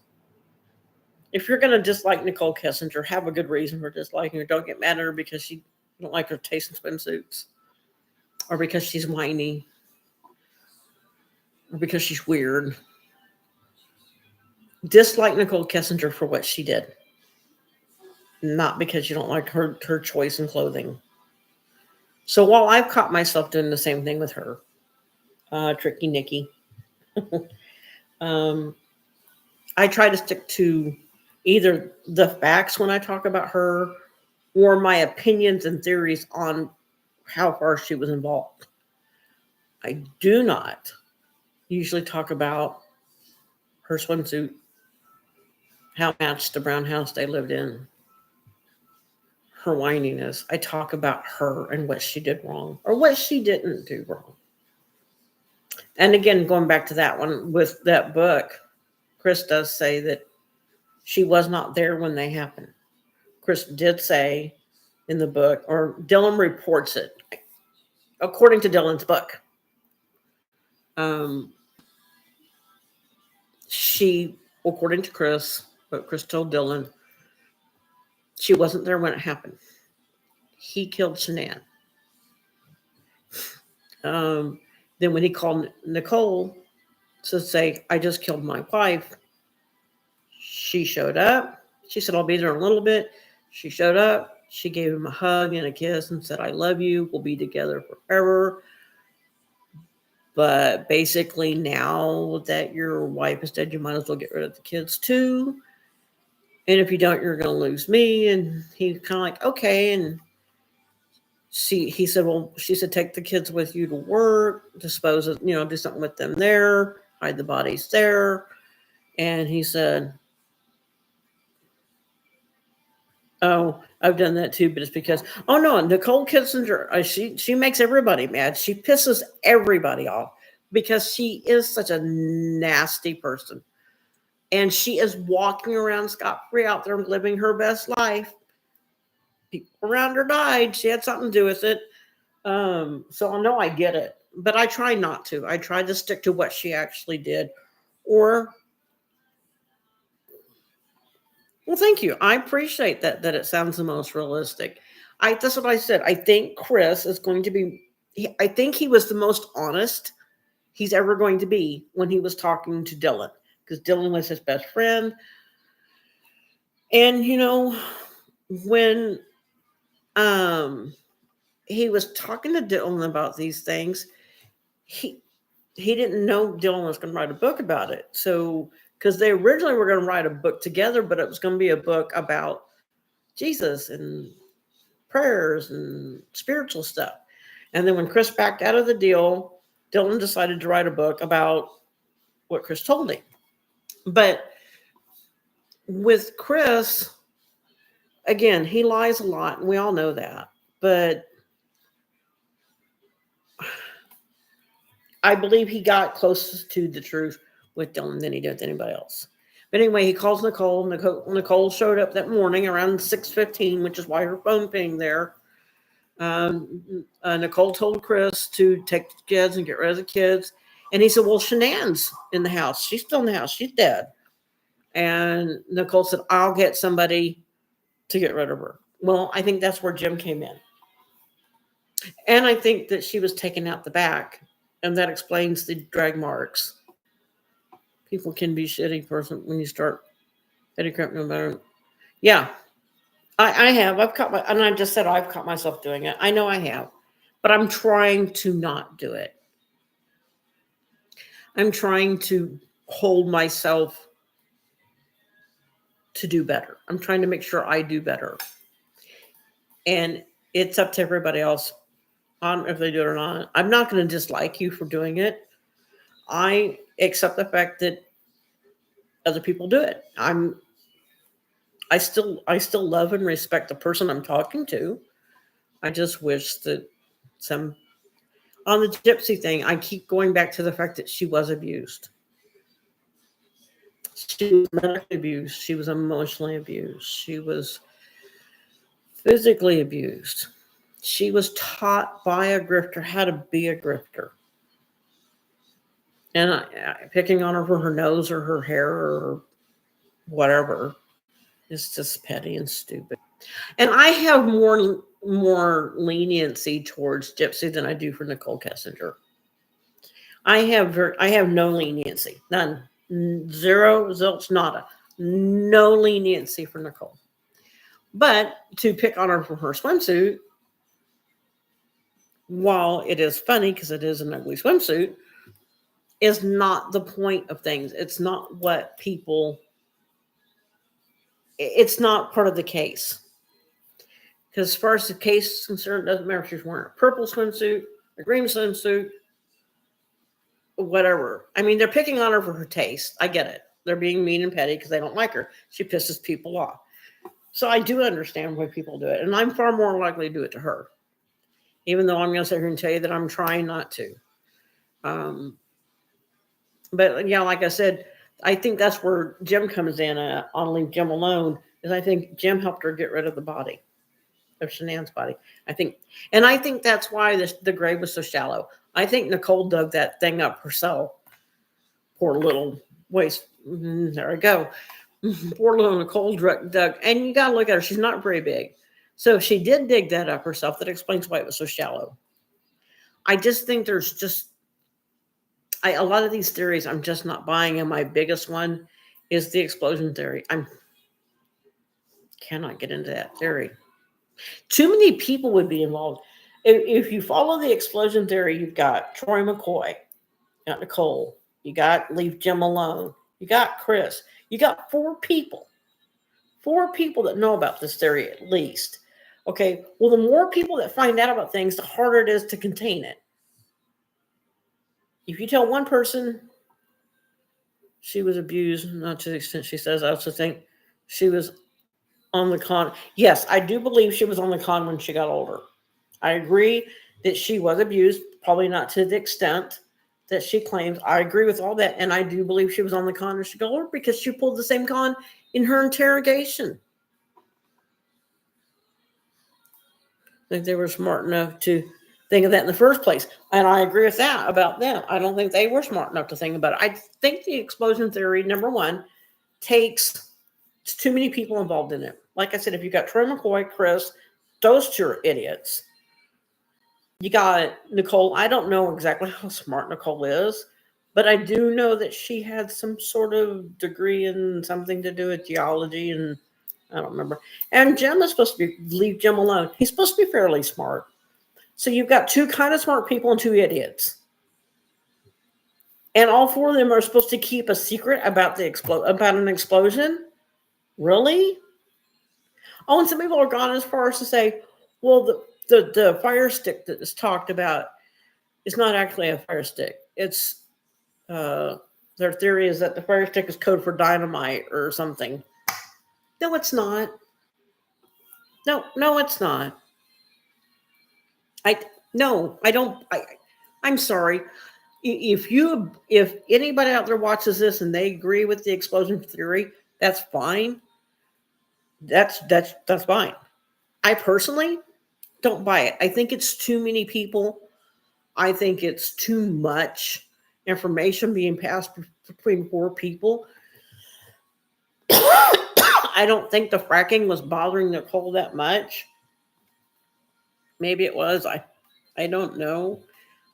If you're going to dislike Nicole Kessinger, have a good reason for disliking her. Don't get mad at her because you don't like her taste in swimsuits, or because she's whiny, or because she's weird. Dislike Nicole Kessinger for what she did, not because you don't like her choice in clothing. So while I've caught myself doing the same thing with her, Tricky Nikki, um, I try to stick to either the facts when I talk about her or my opinions and theories on how far she was involved. I do not usually talk about her swimsuit, how it matched the brown house they lived in, her whininess. I talk about her and what she did wrong or what she didn't do wrong. And again, going back to that one with that book, Chris does say that she was not there when they happened. Chris did say in the book, or Dylan reports it, according to Dylan's book. Um, she, according to Chris, what Chris told Dylan, she wasn't there when it happened. He killed Shanann. Then when he called Nicole to say, I just killed my wife, she showed up. She said, I'll be there in a little bit. She showed up. She gave him a hug and a kiss and said, I love you. We'll be together forever. But basically, now that your wife is dead, you might as well get rid of the kids too. And if you don't, you're going to lose me. And he kind of like, okay. And he said, well, she said, take the kids with you to work, dispose of, do something with them there, hide the bodies there. And he said, oh, I've done that too, but it's because, oh no, Nicole Kissinger, she makes everybody mad. She pisses everybody off because she is such a nasty person. And she is walking around scot-free out there living her best life. People around her died. She had something to do with it. So I know I get it, but I try not to. I try to stick to what she actually did. Well, thank you. I appreciate that it sounds the most realistic. That's what I said. I think Chris is going to be, I think he was the most honest he's ever going to be when he was talking to Dylan, because Dylan was his best friend. And, when he was talking to Dylan about these things, he didn't know Dylan was going to write a book about it. So, because they originally were going to write a book together, but it was going to be a book about Jesus and prayers and spiritual stuff. And then when Chris backed out of the deal, Dylan decided to write a book about what Chris told him. But with Chris, again, he lies a lot, and we all know that. But I believe he got closest to the truth with Dylan than he did with anybody else. But anyway, he calls Nicole. Nicole showed up that morning around 6:15, which is why her phone pinged there. Nicole told Chris to take the kids and get rid of the kids. And he said, well, Shanann's in the house. She's still in the house. She's dead. And Nicole said, I'll get somebody to get rid of her. Well, I think that's where Jim came in. And I think that she was taken out the back. And that explains the drag marks. People can be shitty person when you start petty crap no matter. Yeah. I have. And I just said I've caught myself doing it. I know I have. But I'm trying to not do it. I'm trying to hold myself to do better. I'm trying to make sure I do better. And it's up to everybody else on if they do it or not. I'm not going to dislike you for doing it. I accept the fact that other people do it. I still love and respect the person I'm talking to. I just wish that on the Gypsy thing, I keep going back to the fact that she was abused. She was medically abused. She was emotionally abused. She was physically abused. She was taught by a grifter how to be a grifter. And picking on her for her nose or her hair or whatever is just petty and stupid. And I have more leniency towards Gypsy than I do for Nicole Kissinger. I have no leniency, none, zero, zilch, nada, no leniency for Nicole. But to pick on her for her swimsuit, while it is funny because it is an ugly swimsuit, is not the point of things. It's not what people, it's not part of the case. Because as far as the case is concerned, it doesn't matter if she's wearing a purple swimsuit, a green swimsuit, whatever. I mean, they're picking on her for her taste. I get it. They're being mean and petty because they don't like her. She pisses people off. So I do understand why people do it. And I'm far more likely to do it to her, even though I'm going to sit here and tell you that I'm trying not to. But yeah, like I said, I think that's where Jim comes in on Leave Jim Alone, is I think Jim helped her get rid of the body, of Shanann's body. I think that's why the grave was so shallow. I think Nicole dug that thing up herself. Poor little waste. There I go. Poor little Nicole dug. And you got to look at her. She's not very big. So if she did dig that up herself, that explains why it was so shallow. I just think there's just a lot of these theories I'm just not buying. And my biggest one is the explosion theory. I cannot get into that theory. Too many people would be involved. If you follow the explosion theory, you've got Troy McCoy, you got Nicole, you got Leave Jim Alone, you got Chris, you got four people that know about this theory at least. Okay, well, the more people that find out about things, the harder it is to contain it. If you tell one person she was abused, not to the extent she says, I also think she was on the con. Yes, I do believe she was on the con when she got older. I agree that she was abused, probably not to the extent that she claims. I agree with all that. And I do believe she was on the con when she got older because she pulled the same con in her interrogation. I think they were smart enough to think of that in the first place. And I agree with that about them. I don't think they were smart enough to think about it. I think the explosion theory, number one, takes too many people involved in it. Like I said, if you got Troy McCoy, Chris, those two are idiots. You got Nicole. I don't know exactly how smart Nicole is, but I do know that she had some sort of degree in something to do with geology, and I don't remember. And Jim is supposed to leave Jim alone. He's supposed to be fairly smart. So you've got two kind of smart people and two idiots. And all four of them are supposed to keep a secret about about an explosion? Really? Oh, and some people are gone as far as to say, well, the fire stick that is talked about is not actually a fire stick. It's their theory is that the fire stick is code for dynamite or something. No, it's not. No, it's not. I don't. I'm sorry. If anybody out there watches this and they agree with the explosion theory, that's fine. That's fine. I personally don't buy it. I think it's too many people. I think it's too much information being passed between four people. I don't think the fracking was bothering Nicole that much. Maybe it was. I don't know.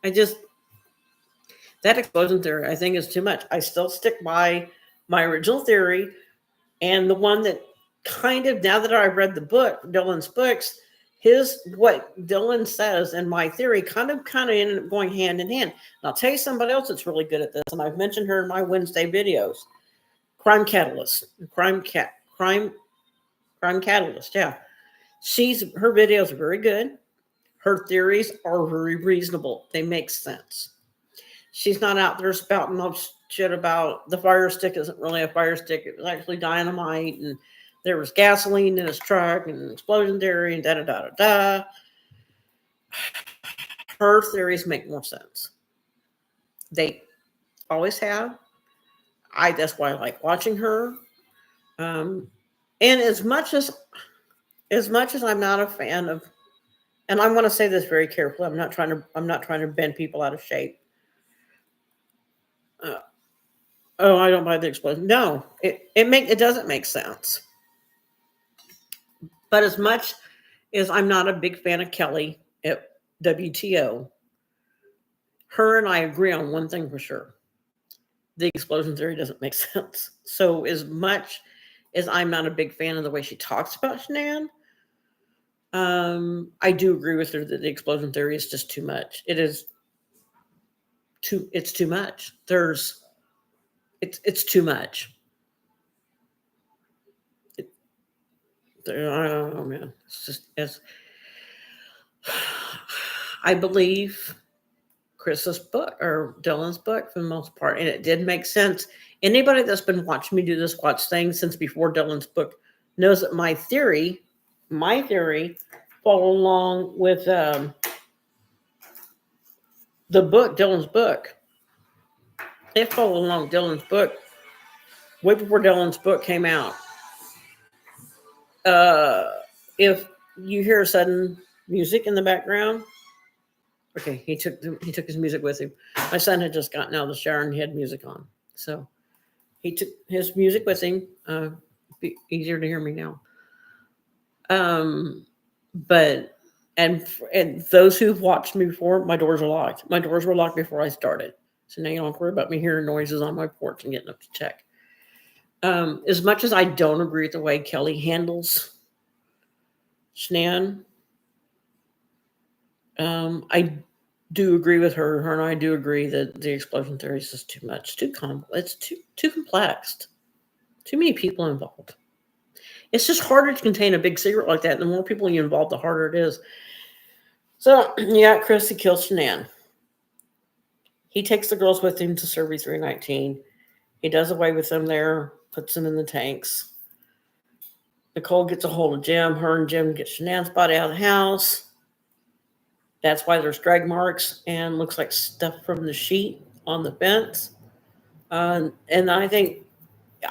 That explosion theory, I think, is too much. I still stick by my original theory, and the one that kind of, now that I've read the book, Dylan's books, what Dylan says and my theory kind of ended up going hand in hand. And I'll tell you somebody else that's really good at this, and I've mentioned her in my Wednesday videos. Crime Catalyst. Crime Catalyst, yeah. Her videos are very good. Her theories are very reasonable. They make sense. She's not out there spouting up shit about the fire stick isn't really a fire stick. It was actually dynamite, and there was gasoline in his truck, and an explosion theory, and da-da-da-da-da. Her theories make more sense. They always have. That's why I like watching her. And as much as I'm not a fan of, and I want to say this very carefully, I'm not trying to bend people out of shape. I don't buy the explosion. No, it doesn't make sense. But as much as I'm not a big fan of Kelly at WTO, her and I agree on one thing for sure. The explosion theory doesn't make sense. So as much as I'm not a big fan of the way she talks about Shanann, I do agree with her that the explosion theory is just too much. It is it's too much. It's too much. I don't know, man. I believe Chris's book or Dylan's book for the most part, and it did make sense. Anybody that's been watching me do this watch thing since before Dylan's book knows that my theory, follow along with the book, Dylan's book. They follow along Dylan's book way before Dylan's book came out. If you hear sudden music in the background, okay, he took his music with him. My son had just gotten out of the shower and he had music on, so he took his music with him. Be easier to hear me now. But and those who've watched me before, my doors are locked. My doors were locked before I started, so now you don't have to worry about me hearing noises on my porch and getting up to check. As much as I don't agree with the way Kelly handles Shanann, I do agree with her. Her and I do agree that the explosion theory is just too much, too complex. It's too complex. Too many people involved. It's just harder to contain a big secret like that. The more people you involve, the harder it is. So, yeah, Chris, he kills Shanann. He takes the girls with him to Survey 319. He does away with them there, puts them in the tanks. Nicole gets a hold of Jim. Her and Jim get Shanann's body out of the house. That's why there's drag marks and looks like stuff from the sheet on the fence. And I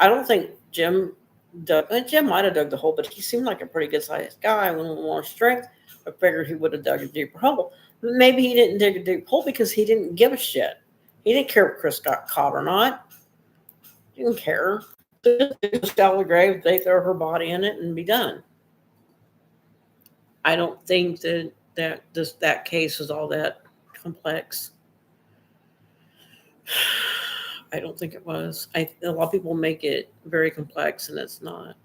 don't think Jim might have dug the hole, but he seemed like a pretty good sized guy with a little more strength. I figured he would have dug a deeper hole. Maybe he didn't dig a deep hole because he didn't give a shit. He didn't care if Chris got caught or not. He didn't care. Just shallow grave, they throw her body in it and be done. I don't think that case is all that complex. I don't think it was. A lot of people make it very complex, and it's not.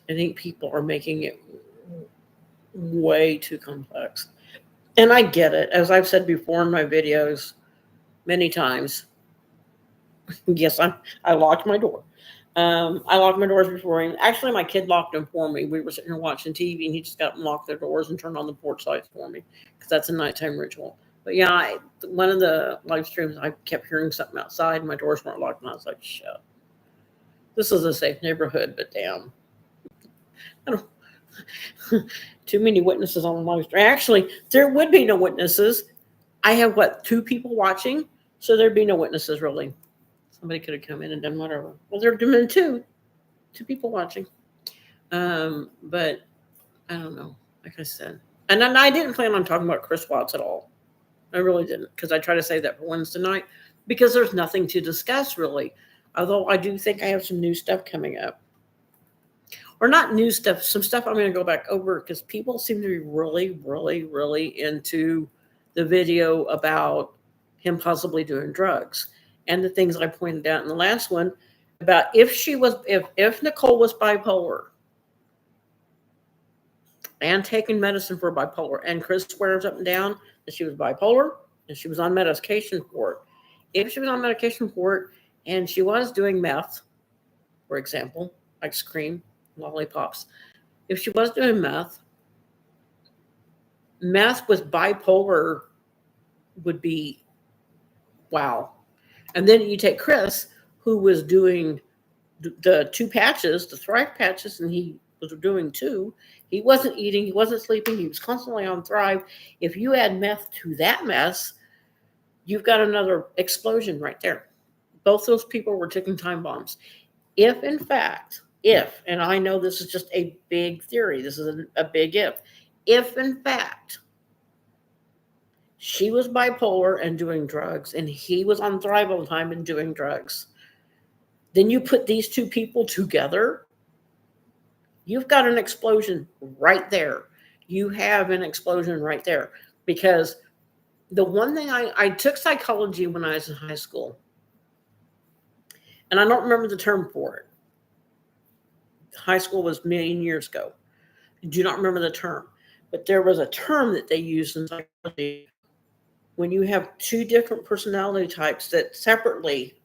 I think people are making it way too complex. And I get it. As I've said before in my videos many times, yes, I locked my door. I locked my doors before him. Actually, my kid locked them for me. We were sitting here watching TV, and he just got them locked their doors and turned on the porch lights for me because that's a nighttime ritual. But yeah, one of the live streams, I kept hearing something outside, and my doors weren't locked, and I was like, shit. This is a safe neighborhood, but damn. I don't too many witnesses on the live stream. Actually, there would be no witnesses. I have, 2 people watching, so there'd be no witnesses, really. Somebody could have come in and done whatever. Well, there'd been two people watching. But I don't know, like I said. And I didn't plan on talking about Chris Watts at all. I really didn't, because I try to save that for Wednesday night, because there's nothing to discuss, really. Although I do think I have some new stuff coming up. Or not new stuff, some stuff I'm going to go back over, because people seem to be really, really, really into the video about him possibly doing drugs. And the things I pointed out in the last one about if Nicole was bipolar and taking medicine for bipolar, and Chris swears up and down that she was bipolar and she was on medication for it. If she was on medication for it and she was doing meth, for example, ice cream, lollipops, if she was doing meth with bipolar would be wow. And then you take Chris, who was doing the 2 patches, the Thrive patches, and he was doing 2. He wasn't eating, he wasn't sleeping, he was constantly on Thrive. If you add meth to that mess, you've got another explosion right there. Both those people were ticking time bombs. If, in fact, and I know this is just a big theory, this is a big if, in fact, she was bipolar and doing drugs, and he was on Thrive all the time and doing drugs, then you put these 2 people together, you've got an explosion right there. You have an explosion right there. Because the one thing I took psychology when I was in high school, and I don't remember the term for it. High school was a million years ago. I do not remember the term. But there was a term that they used in psychology when you have two different personality types that separately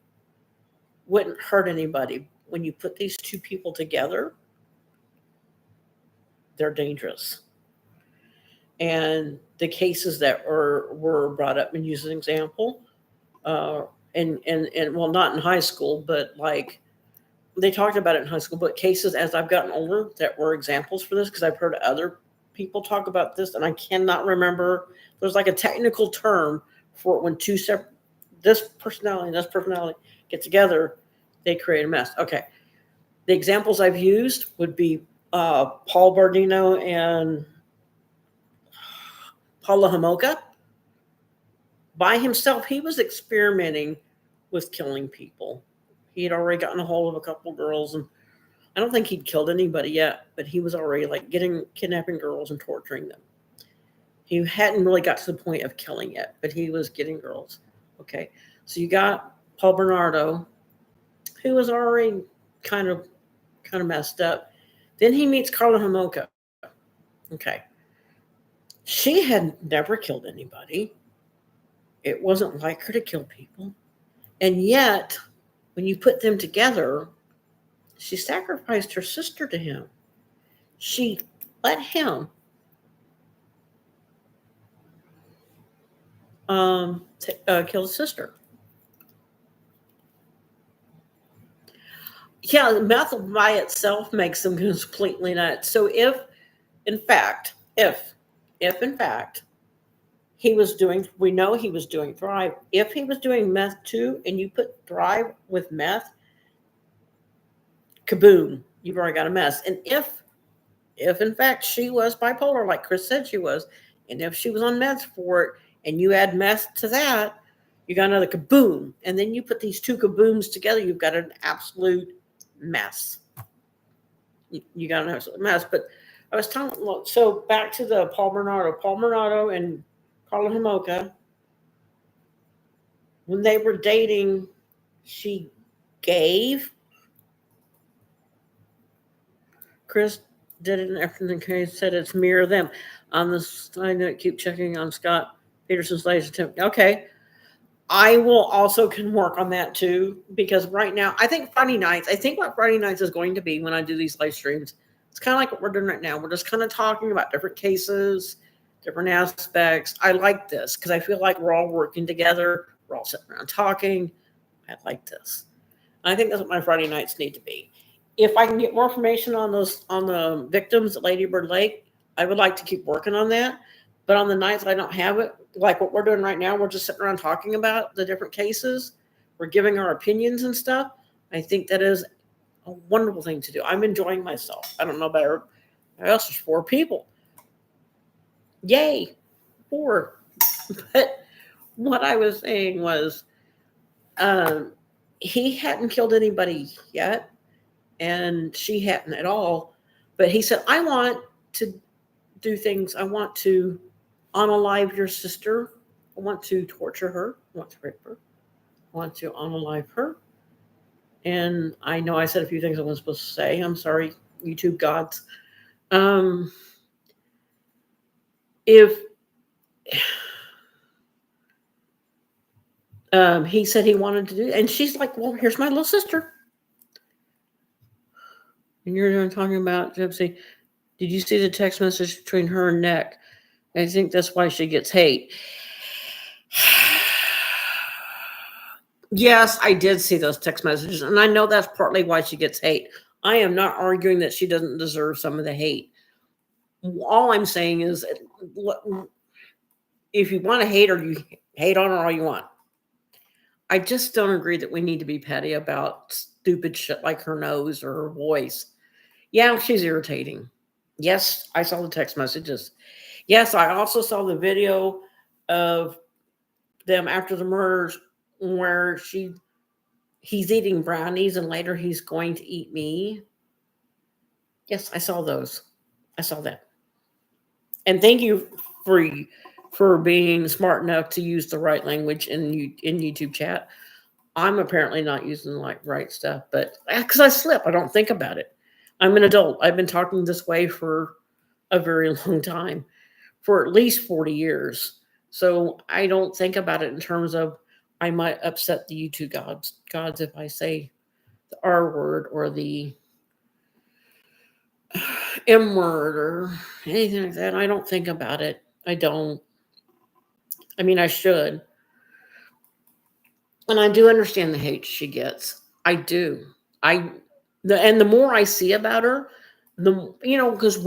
wouldn't hurt anybody, when you put these two people together, they're dangerous. And the cases that were brought up and used as an example, uh, and well, not in high school, but like they talked about it in high school, but cases as I've gotten older that were examples for this, because I've heard other people talk about this, and I cannot remember. There's like a technical term for when two separate, this personality and this personality get together, they create a mess. Okay. The examples I've used would be Paul Bardino and Paula Homolka. By himself, he was experimenting with killing people. He had already gotten a hold of a couple girls, and I don't think he'd killed anybody yet, but he was already like kidnapping girls and torturing them. He hadn't really got to the point of killing yet, but he was getting girls. Okay, so you got Paul Bernardo, who was already kind of messed up. Then he meets Carla Homolka. Okay, she had never killed anybody. It wasn't like her to kill people, and yet when you put them together, she sacrificed her sister to him. She let him kill his sister. Yeah, the meth by itself makes them completely nuts. So if in fact, he was doing, we know he was doing Thrive. If he was doing meth too, and you put Thrive with meth, kaboom, you've already got a mess. And if in fact she was bipolar, like Chris said she was, and if she was on meds for it, and you add meth to that, you got another kaboom. And then you put these two kabooms together, you've got an absolute mess. You got an absolute mess. But I was telling, so back to the Paul Bernardo and Carla Homolka, when they were dating, she gave Chris did it in everything case, said it's mirror them. On the side note, keep checking on Scott Peterson's latest attempt. Okay. I will also can work on that too, because right now, I think what Friday nights is going to be when I do these live streams, it's kind of like what we're doing right now. We're just kind of talking about different cases, different aspects. I like this because I feel like we're all working together. We're all sitting around talking. I like this. I think that's what my Friday nights need to be. If I can get more information on the victims at Lady Bird Lake, I would like to keep working on that. But on the nights I don't have it, like what we're doing right now, we're just sitting around talking about the different cases. We're giving our opinions and stuff. I think that is a wonderful thing to do. I'm enjoying myself. I don't know about everybody else. There's 4 people. Yay, 4. But what I was saying was he hadn't killed anybody yet, and she hadn't at all. But he said, I want to do things. I want to unalive your sister. I want to torture her. I want to rape her. I want to unalive her. And I know I said a few things I wasn't supposed to say. I'm sorry, YouTube gods. If he said he wanted to do, and she's like, well, here's my little sister. And you're talking about Gypsy. Did you see the text message between her and Nick? I think that's why she gets hate. Yes, I did see those text messages, and I know that's partly why she gets hate. I am not arguing that she doesn't deserve some of the hate. All I'm saying is, if you want to hate her, you hate on her all you want. I just don't agree that we need to be petty about stupid shit like her nose or her voice. Yeah, she's irritating. Yes, I saw the text messages. Yes, I also saw the video of them after the murders where he's eating brownies and later he's going to eat me. Yes, I saw those. I saw that. And thank you for being smart enough to use the right language in YouTube chat. I'm apparently not using the right stuff, but because I slip, I don't think about it. I'm an adult. I've been talking this way for a very long time, for at least 40 years. So I don't think about it in terms of I might upset the YouTube gods if I say the R word or the M word or anything like that. I don't think about it. I don't. I mean, I should. And I do understand the hate she gets. I do. And the more I see about her, because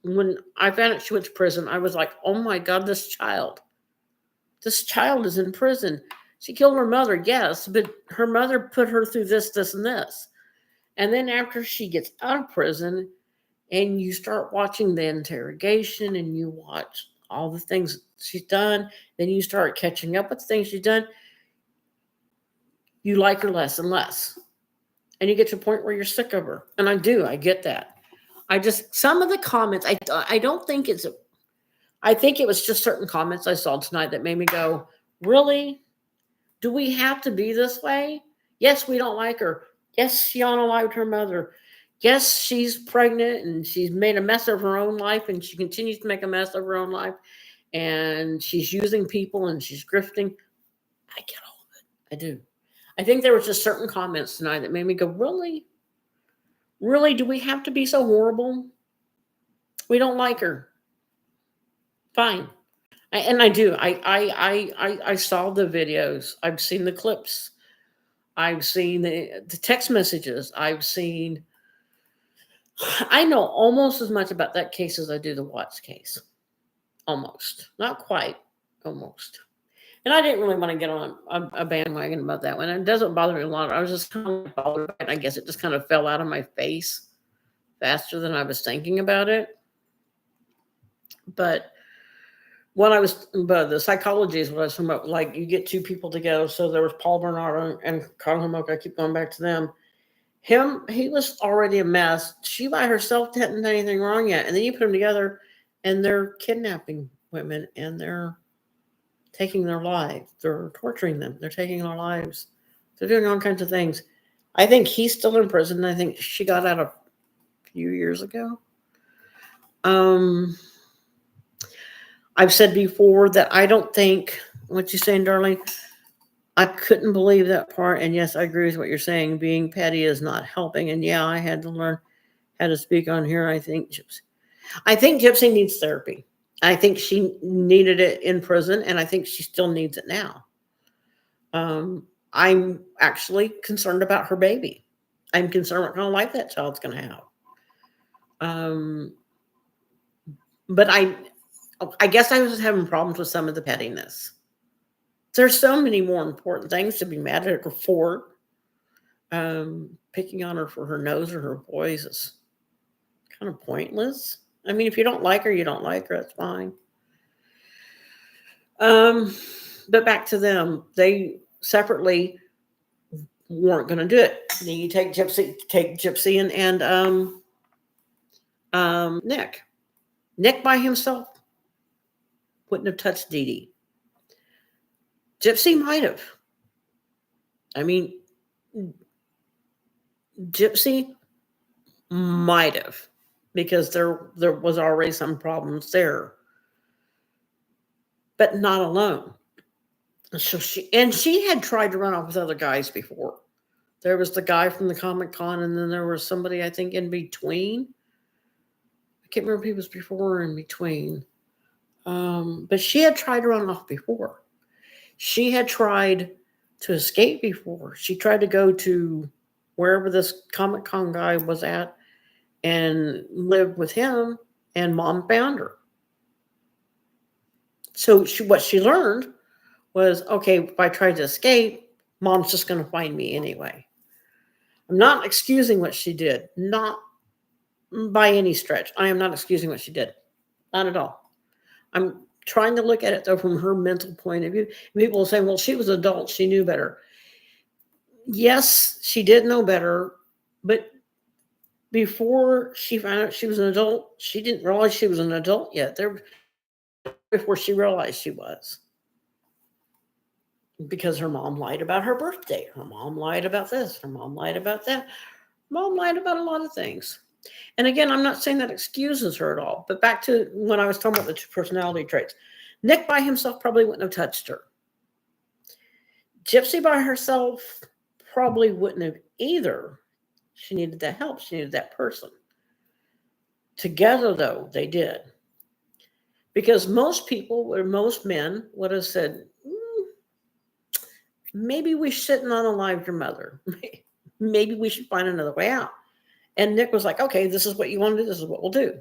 when I found out she went to prison, I was like, oh my God, this child is in prison. She killed her mother, yes, but her mother put her through this, this, and this. And then after she gets out of prison, and you start watching the interrogation and you watch all the things she's done, then you start catching up with the things she's done, you like her less and less. And you get to a point where you're sick of her. And I get that. Some of the comments, I don't think I think it was just certain comments I saw tonight that made me go, really? Do we have to be this way? Yes, we don't like her. Yes, she unalived her mother. Yes, she's pregnant and she's made a mess of her own life and she continues to make a mess of her own life. And she's using people and she's grifting. I get all of it. I do. I think there was just certain comments tonight that made me go, really? Really? Do we have to be so horrible? We don't like her. Fine. And I do. I saw the videos. I've seen the clips. I've seen the text messages. I know almost as much about that case as I do the Watts case. Almost. Not quite. Almost. And I didn't really want to get on a bandwagon about that one. It doesn't bother me a lot. I was just kind of bothered by it. I guess it just kind of fell out of my face faster than I was thinking about it. But the psychology is what I was talking about. Like, you get two people together. So there was Paul Bernardo and Carl Homolka. I keep going back to them. He was already a mess. She by herself hadn't done anything wrong yet. And then you put them together and they're kidnapping women and they're taking their lives. They're torturing them. They're taking their lives. They're doing all kinds of things. I think he's still in prison. I think she got out a few years ago. I've said before that I don't think, what you saying, darling, I couldn't believe that part. And yes, I agree with what you're saying. Being petty is not helping. And yeah, I had to learn how to speak on here. I think Gypsy needs therapy. I think she needed it in prison, and I think she still needs it now. I'm actually concerned about her baby. I'm concerned what kind of life that child's going to have. But I guess I was having problems with some of the pettiness. There's so many more important things to be mad at her for. Picking on her for her nose or her voice is kind of pointless. I mean, if you don't like her, you don't like her. That's fine. But back to them. They separately weren't going to do it. Then you take Gypsy and Nick. Nick by himself wouldn't have touched Dee Dee. Gypsy might have. I mean, Gypsy might have, because there was already some problems there, but not alone. So she had tried to run off with other guys before. There was the guy from the Comic-Con, and then there was somebody, I think, in between. I can't remember if he was before or in between. But she had tried to run off before. She had tried to escape before. She tried to go to wherever this Comic-Con guy was at and live with him, and Mom found her. So what she learned was, okay, if I tried to escape, Mom's just going to find me anyway. I'm not excusing what she did. Not by any stretch. I am not excusing what she did. Not at all. I'm trying to look at it, though, from her mental point of view. People will say, well, she was an adult. She knew better. Yes, she did know better. But before she found out she was an adult, she didn't realize she was an adult yet. Before she realized she was. Because her mom lied about her birthday. Her mom lied about this. Her mom lied about that. Mom lied about a lot of things. And again, I'm not saying that excuses her at all, but back to when I was talking about the two personality traits, Nick by himself probably wouldn't have touched her. Gypsy by herself probably wouldn't have either. She needed that help. She needed that person. Together, though, they did. Because most people or most men would have said, maybe we shouldn't unalive your mother. Maybe we should find another way out. And Nick was like, okay, this is what you want to do. This is what we'll do.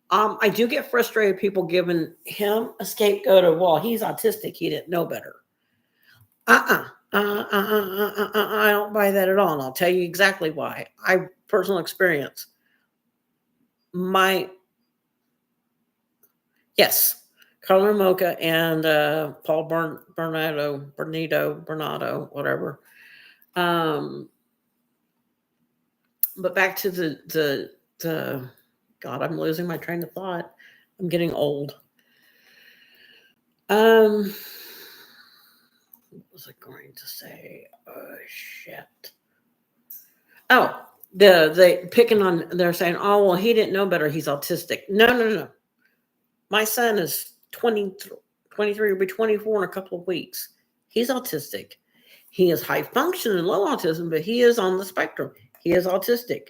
I do get frustrated people giving him a scapegoat of, well, he's autistic. He didn't know better. I don't buy that at all. And I'll tell you exactly why. I personal experience. Yes, Carla Mocha and Paul Bernardo, whatever. But back to the God, I'm losing my train of thought. I'm getting old. What was I going to say? Oh shit. Oh, they picking on. They're saying, oh well, he didn't know better. He's autistic. No. My son is 23, will be 24 in a couple of weeks. He's autistic. He is high function and low autism, but he is on the spectrum. He is autistic.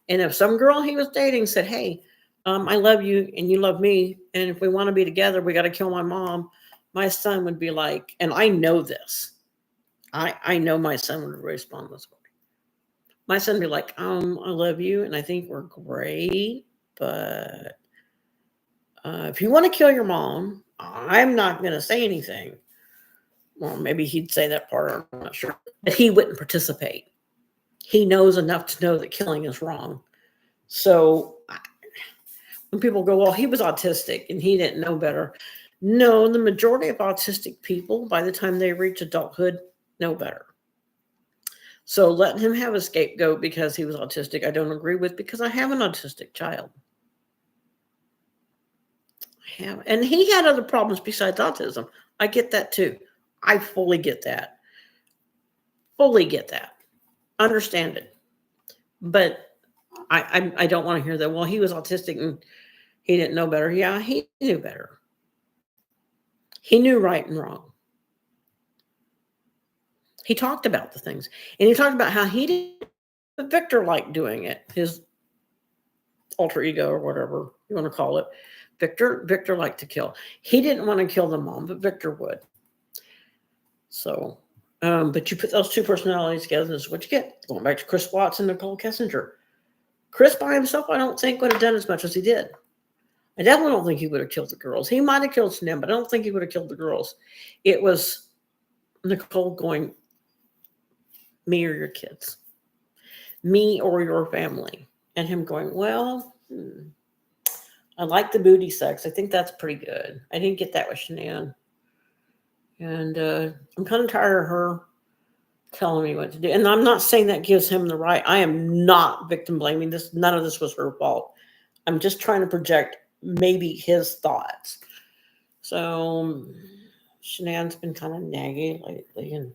And if some girl he was dating said, hey, I love you and you love me, and if we want to be together, we got to kill my mom, my son would be like, and I know this. I know my son would respond this way. My son would be like, I love you and I think we're great, but if you want to kill your mom, I'm not going to say anything. Well, maybe he'd say that part. I'm not sure. But he wouldn't participate. He knows enough to know that killing is wrong. So when people go, well, he was autistic and he didn't know better. No, the majority of autistic people, by the time they reach adulthood, know better. So letting him have a scapegoat because he was autistic, I don't agree with, because I have an autistic child. And he had other problems besides autism. I get that too. I fully get that. Understand it. But I don't want to hear that, well, he was autistic and he didn't know better. Yeah, he knew better. He knew right and wrong. He talked about the things. And he talked about how he didn't, but Victor liked doing it. His alter ego or whatever you want to call it. Victor liked to kill. He didn't want to kill the mom, but Victor would. So, but you put those two personalities together, this is what you get. Going back to Chris Watts and Nicole Kessinger. Chris by himself, I don't think would have done as much as he did. I definitely don't think he would have killed the girls. He might have killed Snem, but I don't think he would have killed the girls. It was Nicole going, me or your kids. Me or your family. And him going, well, I like the booty sex. I think that's pretty good. I didn't get that with Shanann. And I'm kind of tired of her telling me what to do. And I'm not saying that gives him the right. I am not victim blaming this. None of this was her fault. I'm just trying to project maybe his thoughts. So Shanann's been kind of naggy lately. And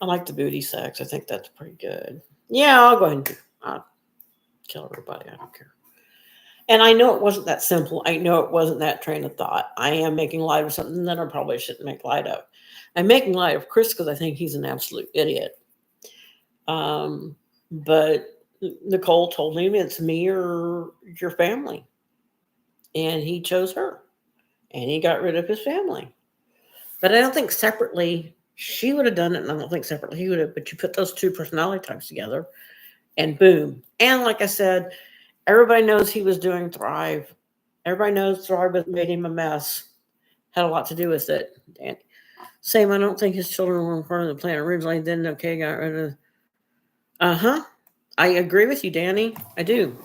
I like the booty sex. I think that's pretty good. Yeah, I'll go ahead and I'll kill everybody. I don't care. And I know it wasn't that simple. I know it wasn't that train of thought. I am making light of something that I probably shouldn't make light of. I'm making light of Chris because I think he's an absolute idiot. But Nicole told him it's me or your family. And he chose her. And he got rid of his family. But I don't think separately she would have done it. And I don't think separately he would have. But you put those two personality types together and boom. And like I said, everybody knows he was doing Thrive. Everybody knows Thrive made him a mess. Had a lot to do with it. And same, I don't think his children were part of the plan originally. Then, okay, got rid of. I agree with you, Danny. I do.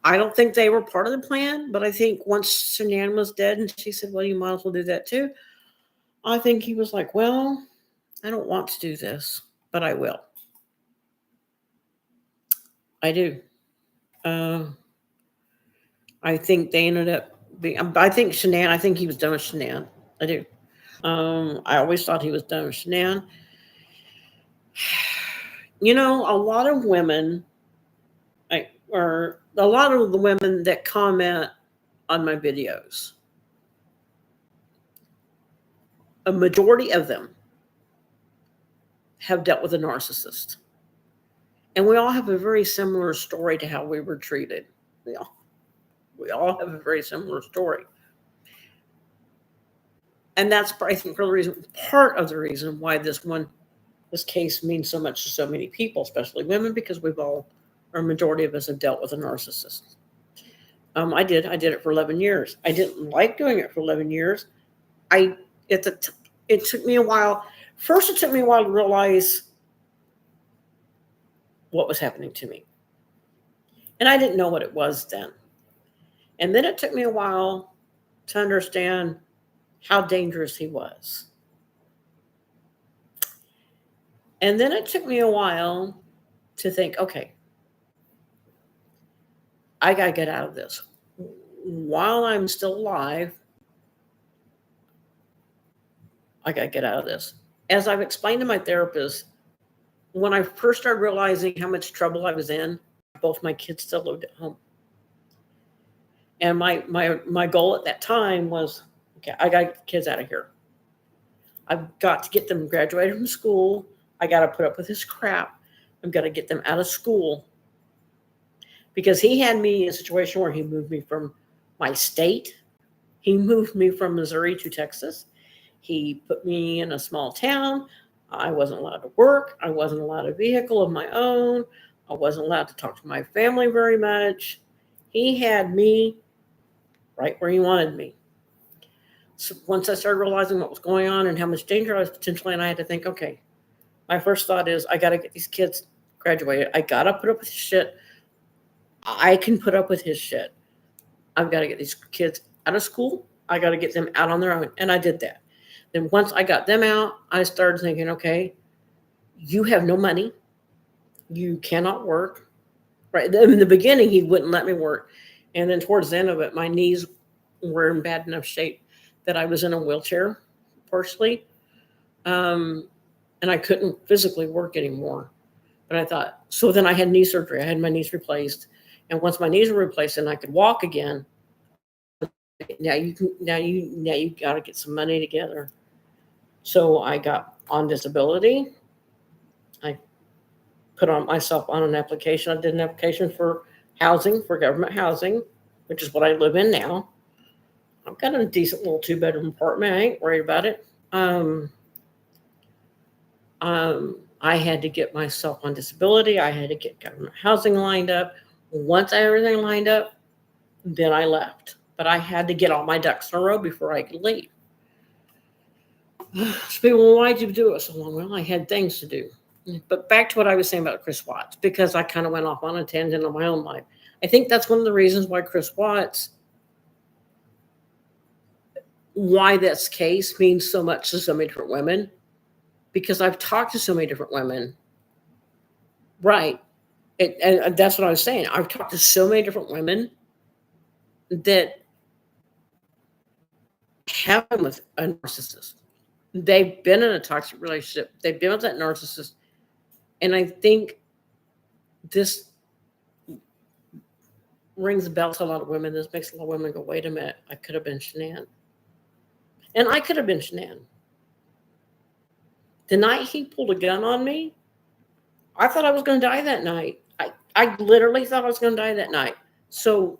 I don't think they were part of the plan, but I think once Shanann was dead and she said, well, you might as well do that too. I think he was like, well, I don't want to do this, but I will. I do. I think they ended up being, I think Shanann, I think he was done with Shanann. I do. I always thought he was done with Shanann. A lot of women, or a lot of the women that comment on my videos, a majority of them have dealt with a narcissist. And we all have a very similar story to how we were treated. We all have a very similar story. And that's, I think, part of the reason why this case means so much to so many people, especially women, because a majority of us have dealt with a narcissist. I did it for 11 years. I didn't like doing it for 11 years. It took me a while. First, it took me a while to realize what was happening to me. And I didn't know what it was then. And then it took me a while to understand how dangerous he was. And then it took me a while to think, okay, I got to get out of this. While I'm still alive, I got to get out of this. As I've explained to my therapist, when I first started realizing how much trouble I was in, both my kids still lived at home. And my goal at that time was, okay, I got to get kids out of here. I've got to get them graduated from school. I got to put up with his crap. I've got to get them out of school. Because he had me in a situation where he moved me from my state. He moved me from Missouri to Texas. He put me in a small town. I wasn't allowed to work. I wasn't allowed a vehicle of my own. I wasn't allowed to talk to my family very much. He had me right where he wanted me. So once I started realizing what was going on and how much danger I was potentially in, I had to think, okay, my first thought is I got to get these kids graduated. I got to put up with his shit. I can put up with his shit. I've got to get these kids out of school. I got to get them out on their own. And I did that. Then once I got them out, I started thinking, okay, you have no money. You cannot work. Right. In the beginning, he wouldn't let me work. And then towards the end of it, my knees were in bad enough shape that I was in a wheelchair, partially. And I couldn't physically work anymore. But I thought, so then I had knee surgery. I had my knees replaced. And once my knees were replaced and I could walk again, now you got to get some money together. So I got on disability. I put myself on an application. I did an application for housing, for government housing, which is what I live in now. I've got a decent little 2-bedroom apartment. I ain't worried about it. I had to get myself on disability. I had to get government housing lined up. Once I had everything lined up, then I left. But I had to get all my ducks in a row before I could leave. So people, well, why'd you do it so long? Well, I had things to do. But back to what I was saying about Chris Watts, because I kind of went off on a tangent on my own life. I think that's one of the reasons why why this case means so much to so many different women. Because I've talked to so many different women. Right. And that's what I was saying. I've talked to so many different women that have been with a narcissist. They've been in a toxic relationship. They've been with that narcissist. And I think this rings a bell to a lot of women. This makes a lot of women go, wait a minute, I could have been Shanann. And I could have been Shanann. The night he pulled a gun on me, I thought I was going to die that night. I literally thought I was going to die that night. So,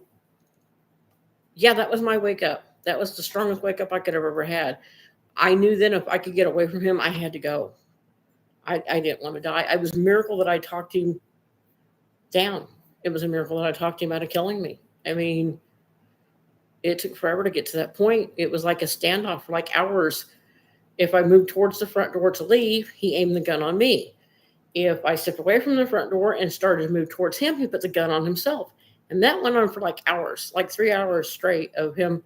yeah, that was my wake up. That was the strongest wake up I could have ever had. I knew then if I could get away from him, I had to go. I didn't want to die. It was a miracle that I talked him down. It was a miracle that I talked him out of killing me. I mean, it took forever to get to that point. It was like a standoff for like hours. If I moved towards the front door to leave, he aimed the gun on me. If I stepped away from the front door and started to move towards him, he put the gun on himself. And that went on for like hours, like 3 hours straight of him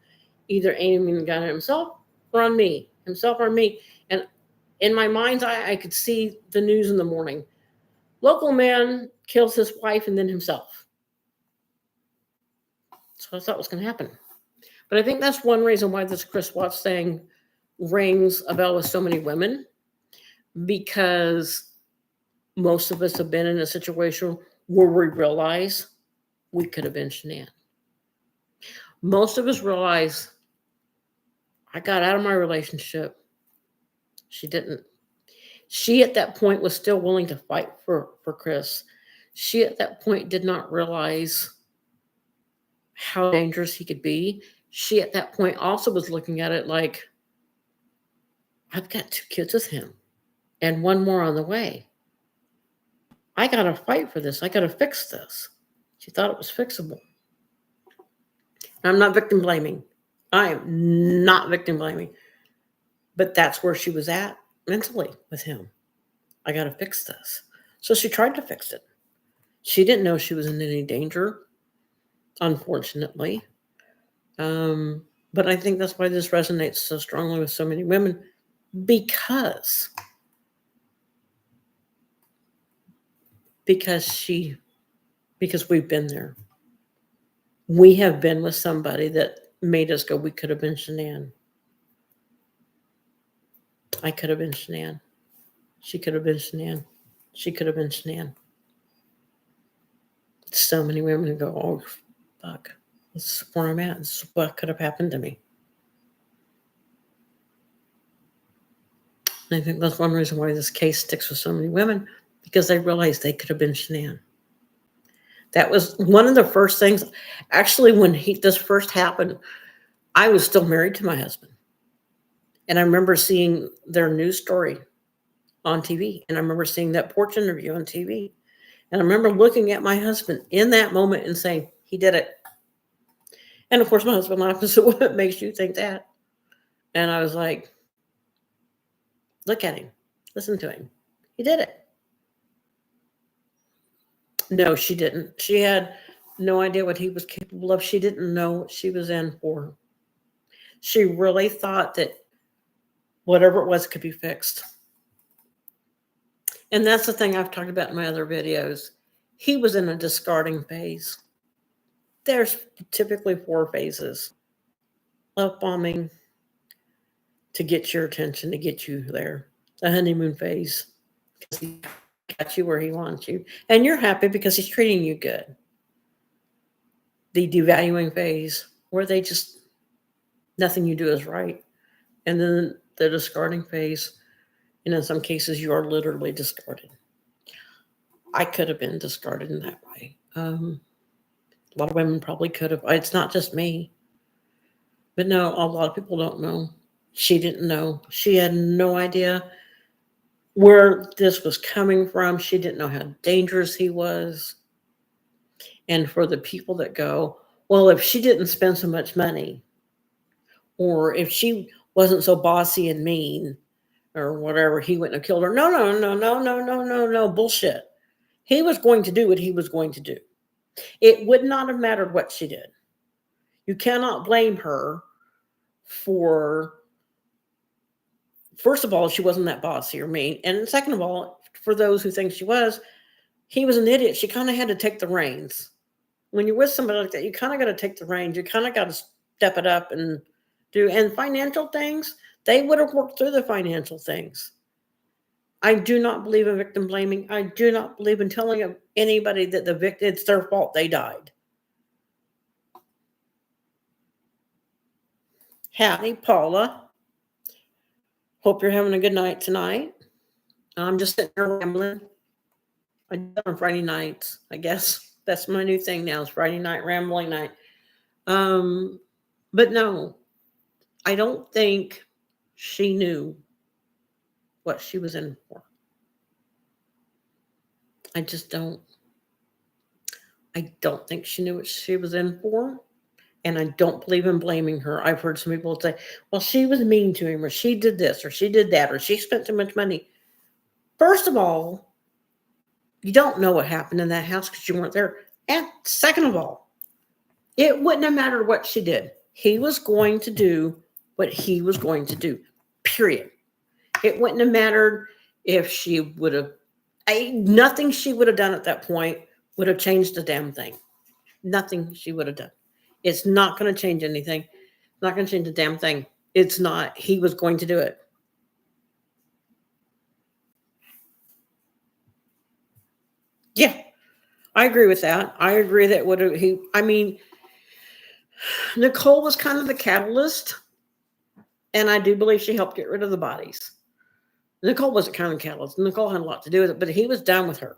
either aiming the gun at himself or on me, himself or me. And in my mind's eye, I could see the news in the morning. Local man kills his wife and then himself. So I thought was going to happen. But I think that's one reason why this Chris Watts thing rings a bell with so many women, because Most of us have been in a situation where we realize we could have been Shanann. Most of us realize I got out of my relationship. She didn't. She at that point was still willing to fight for Chris. She at that point did not realize how dangerous he could be. She at that point also was looking at it like, I've got 2 kids with him and 1 more on the way. I got to fight for this. I got to fix this. She thought it was fixable. I'm not victim blaming. I am not victim blaming. But that's where she was at mentally with him. I got to fix this. So she tried to fix it. She didn't know she was in any danger, unfortunately. But I think that's why this resonates so strongly with so many women, because we've been there. We have been with somebody that made us go, we could have been Shanann. I could have been Shanann. She could have been Shanann. She could have been Shanann. So many women who go, oh, fuck, this is where I'm at. This is what could have happened to me. And I think that's one reason why this case sticks with so many women, because they realize they could have been Shanann. That was one of the first things. Actually, when this first happened, I was still married to my husband. And I remember seeing their news story on TV. And I remember seeing that porch interview on TV. And I remember looking at my husband in that moment and saying, he did it. And of course, my husband laughed and said, what makes you think that? And I was like, look at him. Listen to him. He did it. No, she didn't. She had no idea what he was capable of. She didn't know what she was in for. She really thought that whatever it was could be fixed. And that's the thing I've talked about in my other videos. He was in a discarding phase. There's typically 4 phases. Love bombing, to get your attention, to get you there. The honeymoon phase, because he got you where he wants you. And you're happy because he's treating you good. The devaluing phase, where they just, nothing you do is right. And then the discarding phase, and in some cases, you are literally discarded. I could have been discarded in that way. A lot of women probably could have. It's not just me. But no, a lot of people don't know. She didn't know. She had no idea where this was coming from. She didn't know how dangerous he was. And for the people that go, well, if she didn't spend so much money, or if she wasn't so bossy and mean, or whatever, he wouldn't have killed her. No, bullshit. He was going to do what he was going to do. It would not have mattered what she did. You cannot blame her for, first of all, she wasn't that bossy or mean. And second of all, for those who think she was, he was an idiot. She kind of had to take the reins. When you're with somebody like that, you kind of got to take the reins. You kind of got to step it up and do. And financial things, they would have worked through the financial things. I do not believe in victim blaming. I do not believe in telling anybody that the victim, it's their fault they died. Howdy, Paula. Hope you're having a good night tonight. I'm just sitting there rambling. I do it on Friday nights, I guess. That's my new thing now, is Friday night rambling night. But no, I don't think she knew what she was in for. I just don't. I don't think she knew what she was in for. And I don't believe in blaming her. I've heard some people say, well, she was mean to him, or she did this, or she did that, or she spent too much money. First of all, you don't know what happened in that house because you weren't there. And second of all, it wouldn't have mattered what she did. He was going to do what he was going to do, period. It wouldn't have mattered if she would have, nothing she would have done at that point would have changed a damn thing. Nothing she would have done. It's not going to change anything. It's not going to change a damn thing. It's not. He was going to do it. Yeah, I agree with that. I agree that I mean, Nicole was kind of the catalyst, and I do believe she helped get rid of the bodies. Nicole wasn't kind of catalyst. Nicole had a lot to do with it, but he was done with her.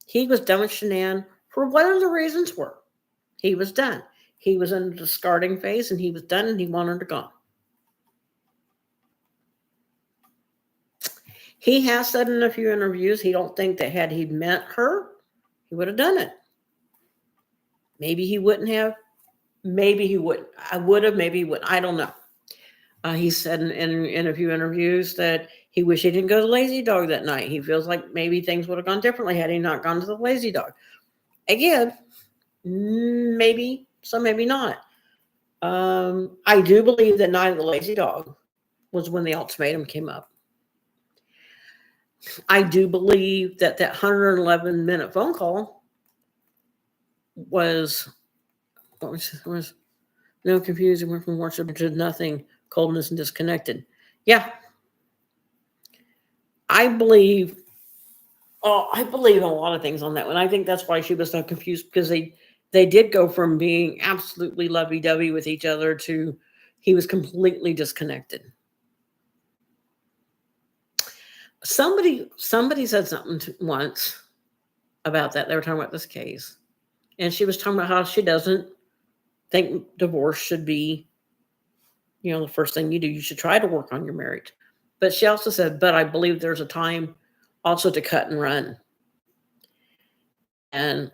He was done with Shanann for whatever the reasons were. He was done. He was in the discarding phase, and he was done, and he wanted her gone. He has said in a few interviews he don't think that had he met her, he would have done it. Maybe he wouldn't have. Maybe he wouldn't. I would have. Maybe he wouldn't. I don't know. He said in a few interviews that he wished he didn't go to the Lazy Dog that night. He feels like maybe things would have gone differently had he not gone to the Lazy Dog. Again, maybe, so maybe not. I do believe that night of the Lazy Dog was when the ultimatum came up. I do believe that 111-minute phone call was no confusion, went from worship to nothing, coldness and disconnected. Yeah. I believe in a lot of things on that one. I think that's why she was so confused, because they did go from being absolutely lovey-dovey with each other to he was completely disconnected. Somebody said something once about that. They were talking about this case, and she was talking about how she doesn't think divorce should be, the first thing you do. You should try to work on your marriage. But she also said, but I believe there's a time also to cut and run. And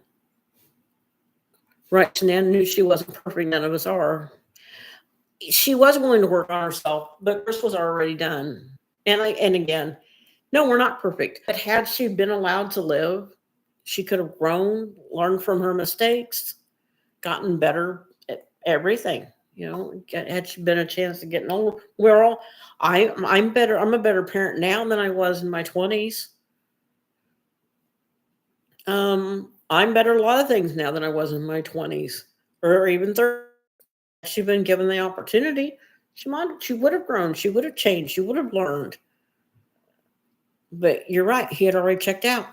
right, Shanann knew she wasn't perfect. None of us are. She was willing to work on herself, but Chris was already done. And again, no, we're not perfect. But had she been allowed to live, she could have grown, learned from her mistakes, gotten better at everything. Had she been a chance to get older, I'm better. I'm a better parent now than I was in my 20s. I'm better at a lot of things now than I was in my 20s or even 30s. Had she been given the opportunity, she would have grown. She would have changed. She would have learned. But you're right. He had already checked out.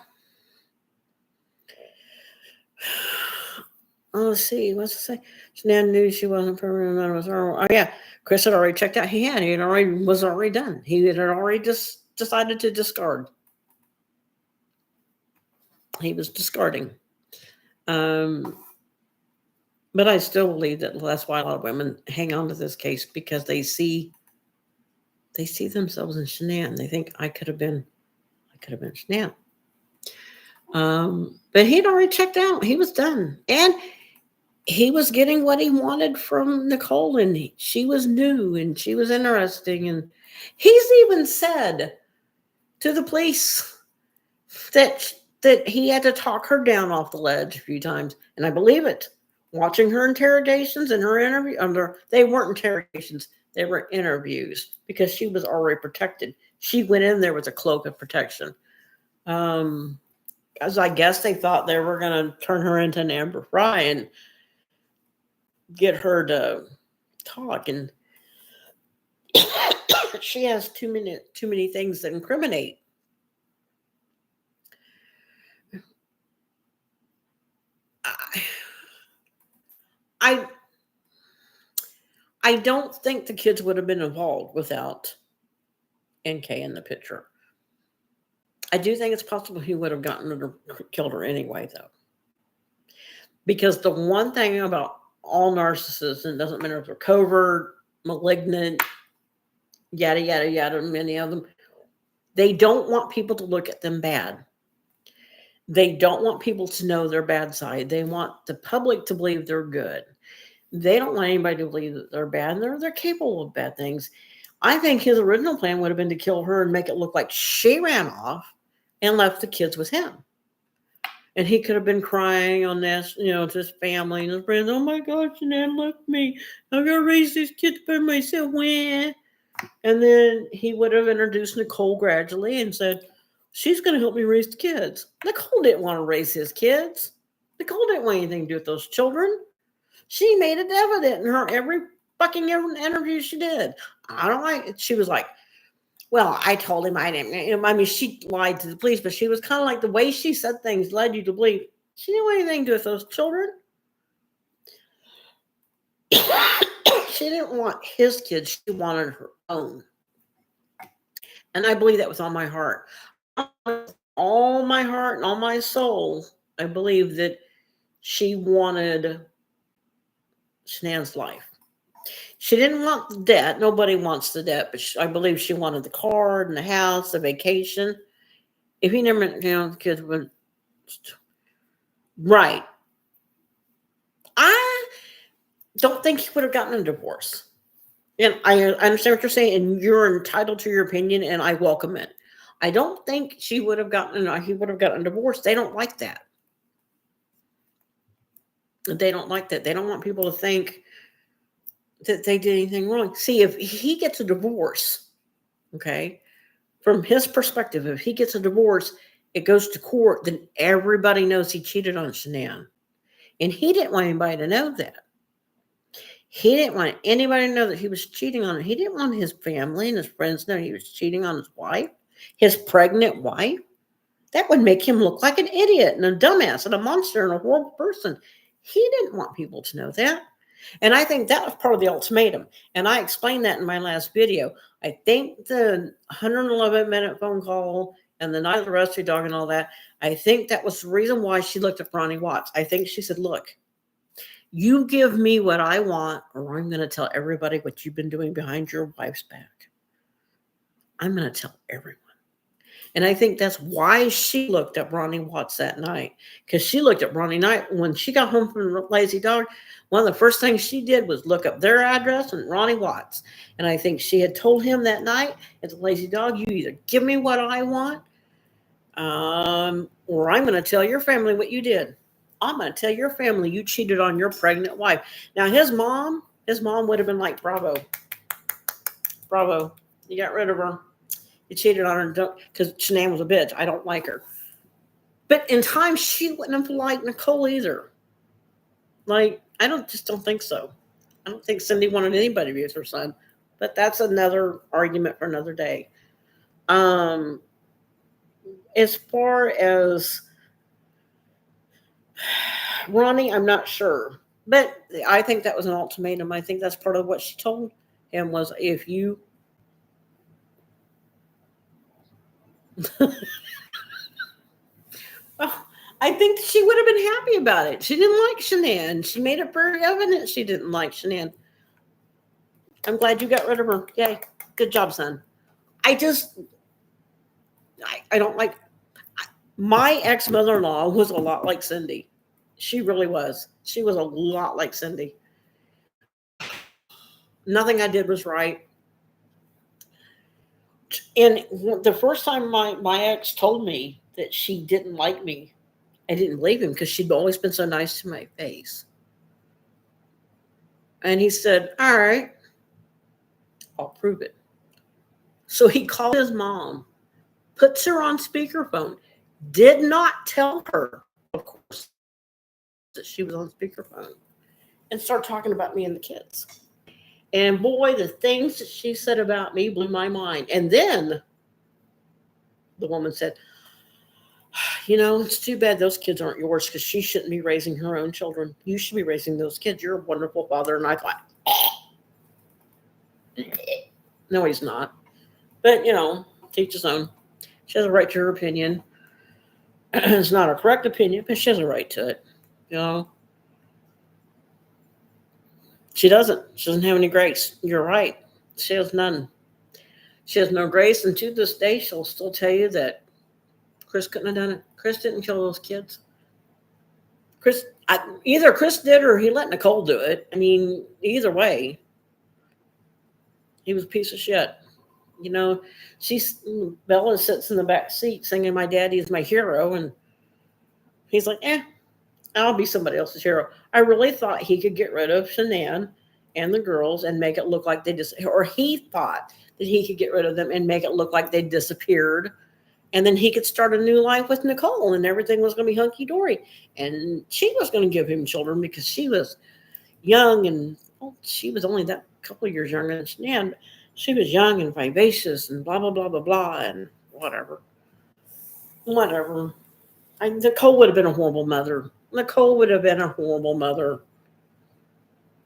Let's see. What's it say? Shanann knew she wasn't permanent. None of us are. Oh, yeah. Chris had already checked out. He was already done. He had already just decided to discard. He was discarding. But I still believe that's why a lot of women hang on to this case, because they see themselves in Shanann. They think I could have been Shanann. But he'd already checked out. He was done. And he was getting what he wanted from Nicole, and she was new and she was interesting. And he's even said to the police that he had to talk her down off the ledge a few times. And I believe it. Watching her interrogations and her interview, they weren't interrogations, they were interviews, because she was already protected. She went in there with a cloak of protection. As I guess they thought they were going to turn her into an Amber Fry and get her to talk, and she has too many things that incriminate. I don't think the kids would have been involved without NK in the picture. I do think it's possible he would have gotten her, killed her anyway, though. Because the one thing about all narcissists, and it doesn't matter if they're covert, malignant, yada, yada, yada, many of them, they don't want people to look at them bad. They don't want people to know their bad side. They want the public to believe they're good. They don't want anybody to believe that they're bad, and they're capable of bad things. I think his original plan would have been to kill her and make it look like she ran off and left the kids with him. And he could have been crying on this, to his family and his friends. Oh my God, Shanann left me. I'm going to raise these kids by myself. And then he would have introduced Nicole gradually and said, she's going to help me raise the kids. Nicole didn't want to raise his kids. Nicole didn't want anything to do with those children. She made it evident in her every fucking interview she did. I don't like it. She was like, Well, I told him I didn't. I mean, she lied to the police, but she was kind of like the way she said things led you to believe she didn't want anything to do with those children. She didn't want his kids. She wanted her own. And I believe that with all my heart. All my heart and all my soul, I believe that she wanted Shanann's life. She didn't want the debt. Nobody wants the debt, but I believe she wanted the car and the house, the vacation. If he never, the kids would. Right. I don't think he would have gotten a divorce. And I understand what you're saying, and you're entitled to your opinion, and I welcome it. I don't think he would have gotten a divorce. They don't like that. They don't like that. They don't want people to think that they did anything wrong. See, if he gets a divorce, okay, from his perspective, if he gets a divorce, it goes to court, then everybody knows he cheated on Shanann. And he didn't want anybody to know that. He didn't want anybody to know that he was cheating on her. He didn't want his family and his friends to know he was cheating on his wife, his pregnant wife. That would make him look like an idiot and a dumbass and a monster and a horrible person. He didn't want people to know that. And I think that was part of the ultimatum. And I explained that in my last video. I think the 111-minute phone call and the night of the rescue dog and all that, I think that was the reason why she looked at Ronnie Watts. I think she said, look, you give me what I want, or I'm going to tell everybody what you've been doing behind your wife's back. I'm going to tell everyone. And I think that's why she looked at Ronnie Watts that night. Because she looked at Ronnie Knight. When she got home from the Lazy Dog, one of the first things she did was look up their address and Ronnie Watts. And I think she had told him that night at the Lazy Dog, you either give me what I want, or I'm going to tell your family what you did. I'm going to tell your family you cheated on your pregnant wife. Now, his mom would have been like, bravo. Bravo. You got rid of her. You cheated on her because Shanann was a bitch. I don't like her. But in time, she wouldn't have liked Nicole either. Like, I just don't think so. I don't think Cindy wanted anybody to be with her son. But that's another argument for another day. As far as Ronnie, I'm not sure. But I think that was an ultimatum. I think that's part of what she told him was if you well, I think she would have been happy about it. She didn't like Shanann. She made it very evident she didn't like Shanann. I'm glad you got rid of her. Yay. Good job, son. I don't like my ex-mother-in-law was a lot like Cindy. She really was. She was a lot like Cindy. Nothing I did was right. And the first time my ex told me that she didn't like me, I didn't believe him because she'd always been so nice to my face. And he said, all right, I'll prove it. So he called his mom, puts her on speakerphone, did not tell her, of course, that she was on speakerphone, and started talking about me and the kids. And boy, the things that she said about me blew my mind. And then the woman said, it's too bad those kids aren't yours because she shouldn't be raising her own children. You should be raising those kids. You're a wonderful father. And I thought, no, he's not. But, teach his own. She has a right to her opinion. It's not a correct opinion, but she has a right to it. She doesn't. She doesn't have any grace. You're right. She has none. She has no grace. And to this day, she'll still tell you that Chris couldn't have done it. Chris didn't kill those kids. Either Chris did or he let Nicole do it. I mean, either way, he was a piece of shit. Bella sits in the back seat singing "My Daddy Is My Hero," and he's like, I'll be somebody else's hero. I really thought he could get rid of Shanann and the girls and make it look like or he thought that he could get rid of them and make it look like they disappeared. And then he could start a new life with Nicole and everything was going to be hunky-dory. And she was going to give him children because she was young and she was only that couple of years younger than Shanann. She was young and vivacious and blah, blah, blah, blah, blah, and whatever. Whatever. Nicole would have been a horrible mother. Nicole would have been a horrible mother.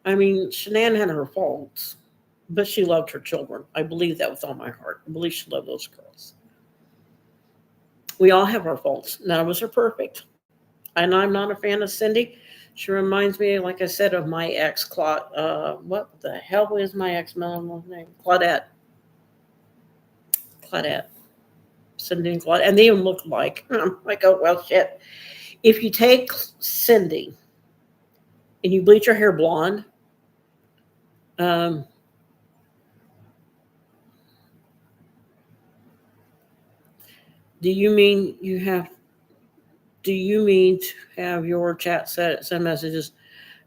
I mean, Shanann had her faults, but she loved her children. I believe that with all my heart. I believe she loved those girls. We all have our faults. None of us are perfect. And I'm not a fan of Cindy. She reminds me, like I said, of my ex, what the hell is my ex millennial's name? Claudette. Claudette. Cindy and Claudette. And they even look like. I'm like, oh, well, shit. If you take Cindy and you bleach her hair blonde, do you mean to have your chat send messages?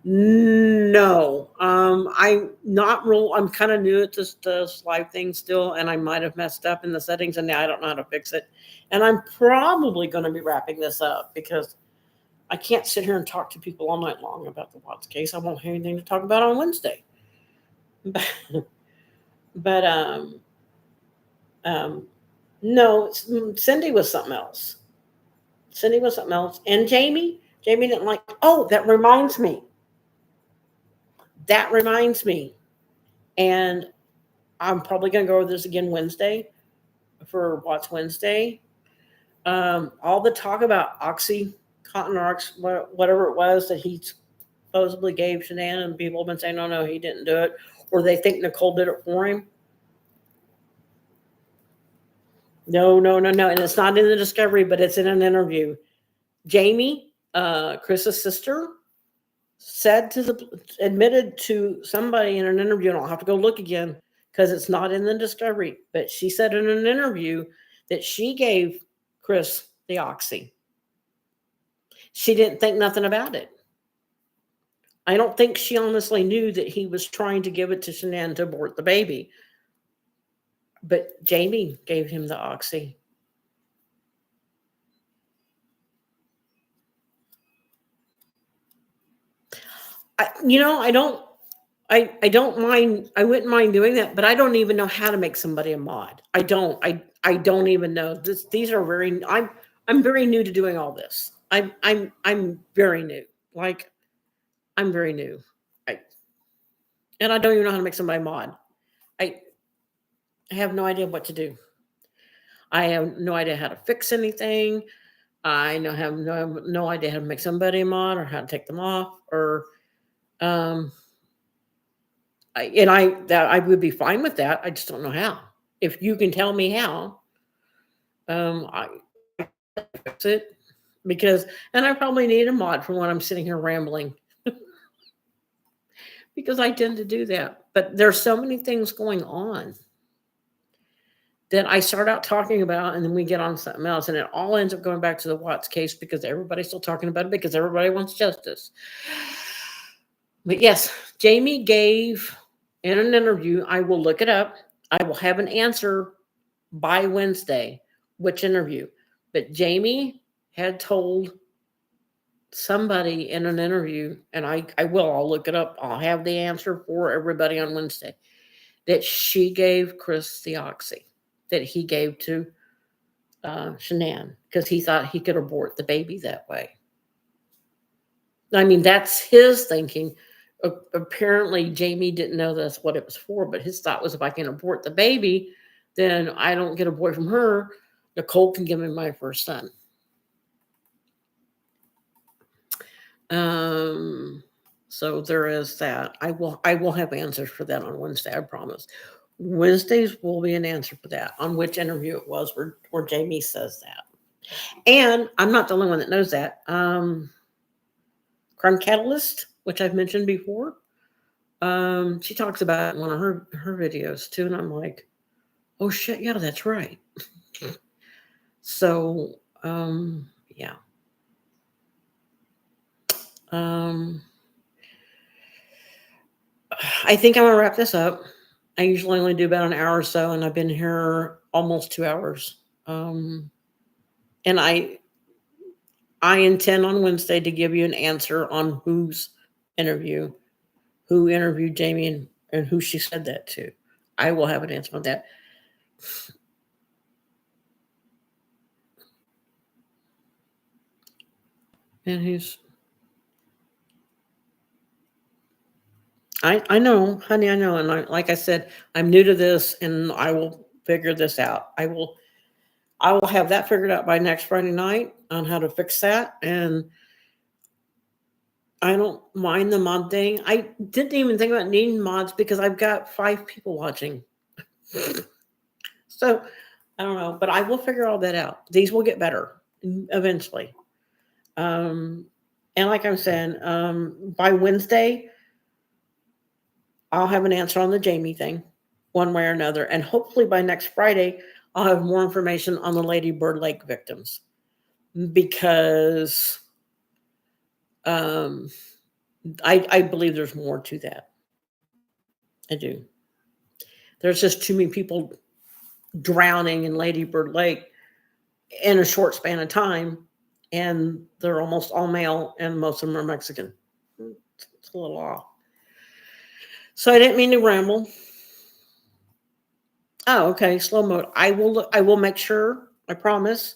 No. I'm not real. I'm kind of new at this live thing still, and I might have messed up in the settings, and now I don't know how to fix it. And I'm probably going to be wrapping this up because I can't sit here and talk to people all night long about the Watts case. I won't have anything to talk about on Wednesday. But no, Cindy was something else. Cindy was something else. And Jamie didn't like, oh, that reminds me. And I'm probably going to go over this again Wednesday for Watts Wednesday. All the talk about OxyContin, whatever it was that he supposedly gave Shanann, and people have been saying, no, he didn't do it. Or they think Nicole did it for him. No. And it's not in the discovery, but it's in an interview. Jamie, Chris's sister, admitted to somebody in an interview, and I'll have to go look again because it's not in the discovery, but she said in an interview that she gave Chris the oxy. She didn't think nothing about it. I don't think she honestly knew that he was trying to give it to Shanann to abort the baby. But Jamie gave him the oxy. I don't mind. I wouldn't mind doing that, but I don't even know how to make somebody a mod. I don't even know. These are very. I'm very new to doing all this. I'm very new. Like, I'm very new. And I don't even know how to make somebody a mod. I have no idea what to do. I have no idea how to fix anything. I have no idea how to make somebody a mod or how to take them off or. I would be fine with that. I just don't know how. If you can tell me how, I fix it and I probably need a mod for when I'm sitting here rambling because I tend to do that. But there's so many things going on that I start out talking about and then we get on something else and it all ends up going back to the Watts case because everybody's still talking about it because everybody wants justice. But yes, Jamie gave in an interview, I will look it up. I will have an answer by Wednesday, which interview. But Jamie had told somebody in an interview, and I'll look it up. I'll have the answer for everybody on Wednesday, that she gave Chris the oxy that he gave to Shanann because he thought he could abort the baby that way. I mean, that's his thinking. Apparently, Jamie didn't know that's what it was for, but his thought was if I can abort the baby, then I don't get a boy from her. Nicole can give me my first son. So there is that. I will have answers for that on Wednesday, I promise. Wednesdays will be an answer for that on which interview it was where Jamie says that. And I'm not the only one that knows that. Crime Catalyst, which I've mentioned before, she talks about it in one of her videos too, and I'm like, oh shit, yeah, that's right. So yeah. I think I'm gonna wrap this up. I usually only do about an hour or so, and I've been here almost 2 hours. And I intend on Wednesday to give you an answer on who interviewed Jamie and who she said that to. I will have an answer on that. And I know, honey, I know. And like I said, I'm new to this and I will figure this out. I will have that figured out by next Friday night on how to fix that. And I don't mind the mod thing. I didn't even think about needing mods because I've got 5 people watching. So I don't know, but I will figure all that out. These will get better eventually. And like I'm saying, by Wednesday, I'll have an answer on the Jamie thing, one way or another. And hopefully by next Friday, I'll have more information on the Lady Bird Lake victims because I believe there's more to that. I do. There's just too many people drowning in Lady Bird Lake in a short span of time, and they're almost all male, and most of them are Mexican. It's a little off. So I didn't mean to ramble. Oh, okay. Slow mode. I will make sure. I promise.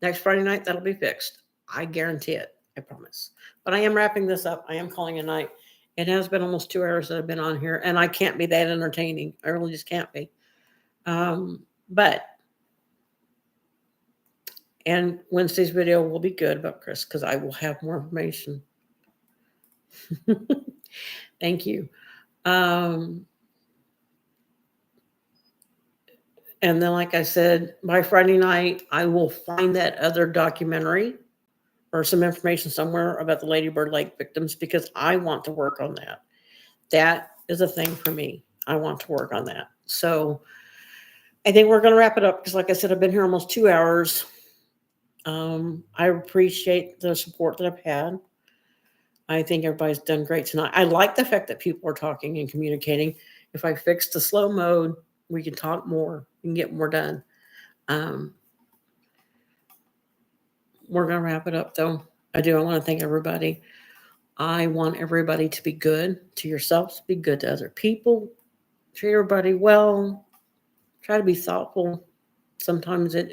Next Friday night that'll be fixed. I guarantee it. I promise. But I am wrapping this up. I am calling a night. It has been almost 2 hours that I've been on here, and I can't be that entertaining. I really just can't be. But and Wednesday's video will be good about Chris because I will have more information. Thank you. And then, like I said, by Friday night, I will find that other documentary or some information somewhere about the Lady Bird Lake victims because I want to work on that. That is a thing for me. I want to work on that. So I think we're going to wrap it up because, like I said, I've been here almost 2 hours. I appreciate the support that I've had. I think everybody's done great tonight. I like the fact that people are talking and communicating. If I fix the slow mode, we can talk more and get more done. We're going to wrap it up, though. I want to thank everybody. I want everybody to be good to yourselves, be good to other people, treat everybody well, try to be thoughtful. Sometimes I've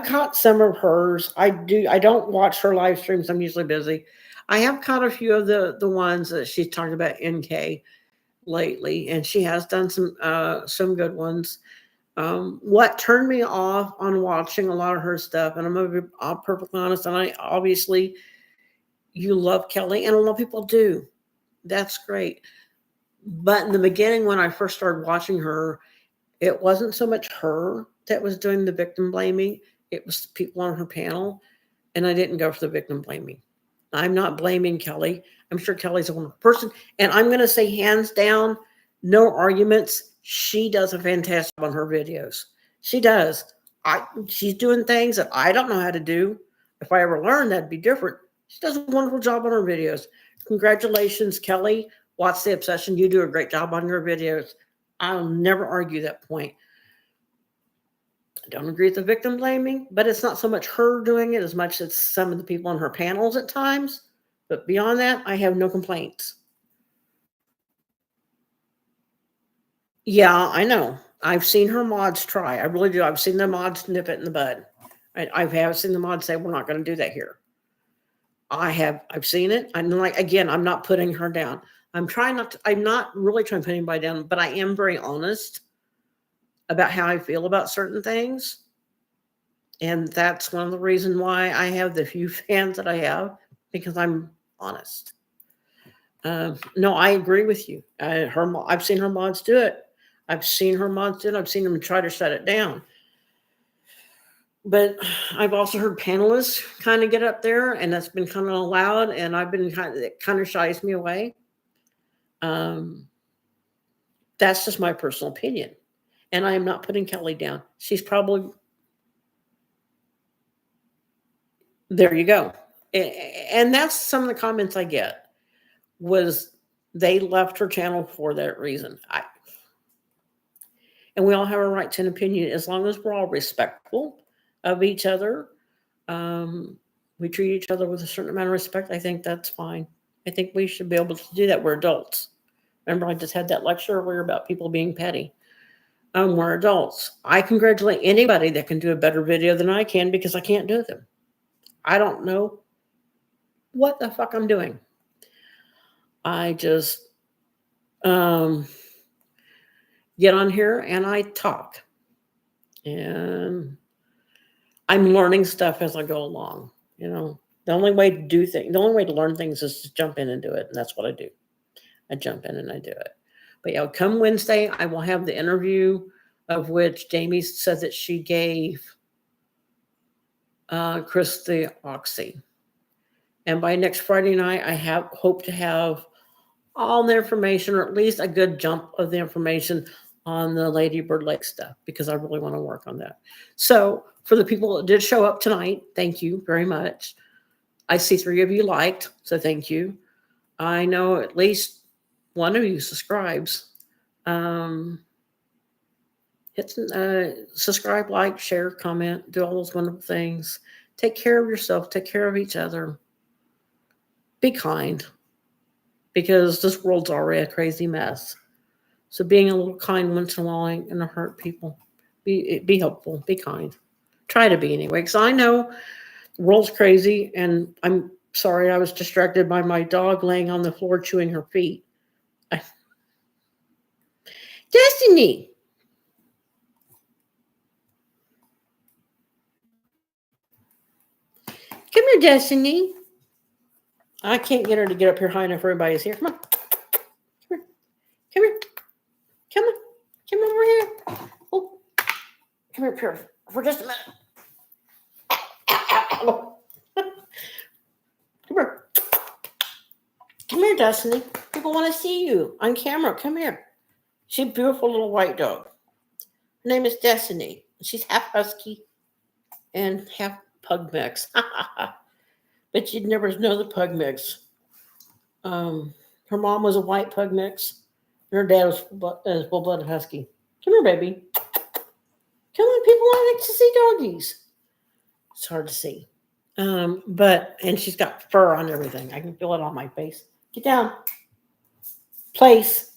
caught some of hers. I don't watch her live streams. I'm usually busy. I have caught a few of the ones that she's talked about NK lately, and she has done some good ones. What turned me off on watching a lot of her stuff, and I'm gonna be perfectly honest, and I obviously you love Kelly, and a lot of people do. That's great. But in the beginning, when I first started watching her, it wasn't so much her that was doing the victim blaming. It was the people on her panel. And I didn't go for the victim blaming. I'm not blaming Kelly. I'm sure Kelly's a wonderful person. And I'm going to say hands down, no arguments. She does a fantastic job on her videos. She does. She's doing things that I don't know how to do. If I ever learned, that'd be different. She does a wonderful job on her videos. Congratulations, Kelly. Watch the Obsession. You do a great job on your videos. I'll never argue that point. I don't agree with the victim blaming, but it's not so much her doing it as much as some of the people on her panels at times. But beyond that, I have no complaints. Yeah, I know. I've seen her mods try. I really do. I've seen the mods nip it in the bud. I've seen the mods say, we're not going to do that here. I've seen it. I'm like, again, I'm not putting her down. I'm not really trying to put anybody down, but I am very honest about how I feel about certain things. And that's one of the reasons why I have the few fans that I have, because I'm honest. No, I agree with you. I've seen her mods do it. I've seen them try to shut it down. But I've also heard panelists kind of get up there, and that's been kind of allowed, and it kind of shies me away. That's just my personal opinion. And I am not putting Kelly down. She's probably, there you go. And that's some of the comments I get was they left her channel for that reason. And we all have a right to an opinion as long as we're all respectful of each other. we treat each other with a certain amount of respect, I think that's fine. I think we should be able to do that. We're adults. Remember, I just had that lecture earlier about people being petty. We're adults. I congratulate anybody that can do a better video than I can because I can't do them. I don't know what the fuck I'm doing. I just get on here and I talk. And I'm learning stuff as I go along. You know, the only way to do things, the only way to learn things is to jump in and do it. And that's what I do. I jump in and I do it. But yeah, come Wednesday, I will have the interview of which Jamie said that she gave Chris the Oxy. And by next Friday night, I hope to have all the information, or at least a good jump of the information on the Lady Bird Lake stuff, because I really want to work on that. So for the people that did show up tonight, thank you very much. I see 3 of you liked, so thank you. I know at least one of you subscribes. Hit subscribe, like, share, comment, do all those wonderful things. Take care of yourself. Take care of each other. Be kind, because this world's already a crazy mess. So being a little kind once in a while ain't gonna hurt people. Be helpful. Be kind. Try to be anyway, because I know the world's crazy, and I'm sorry I was distracted by my dog laying on the floor chewing her feet. Destiny! Come here, Destiny. I can't get her to get up here high enough for everybody's here. Come on. Come here. Come on. Come over here. Oh. Come here, Pure, for just a minute. Ow. Come here. Come here, Destiny. People want to see you on camera. Come here. She's a beautiful little white dog. Her name is Destiny. She's half husky and half pug mix. But you'd never know the pug mix. Her mom was a white pug mix. And her dad was full-blooded husky. Come here, baby. Come on, people want to see doggies. It's hard to see. And she's got fur on everything. I can feel it on my face. Get down. Place.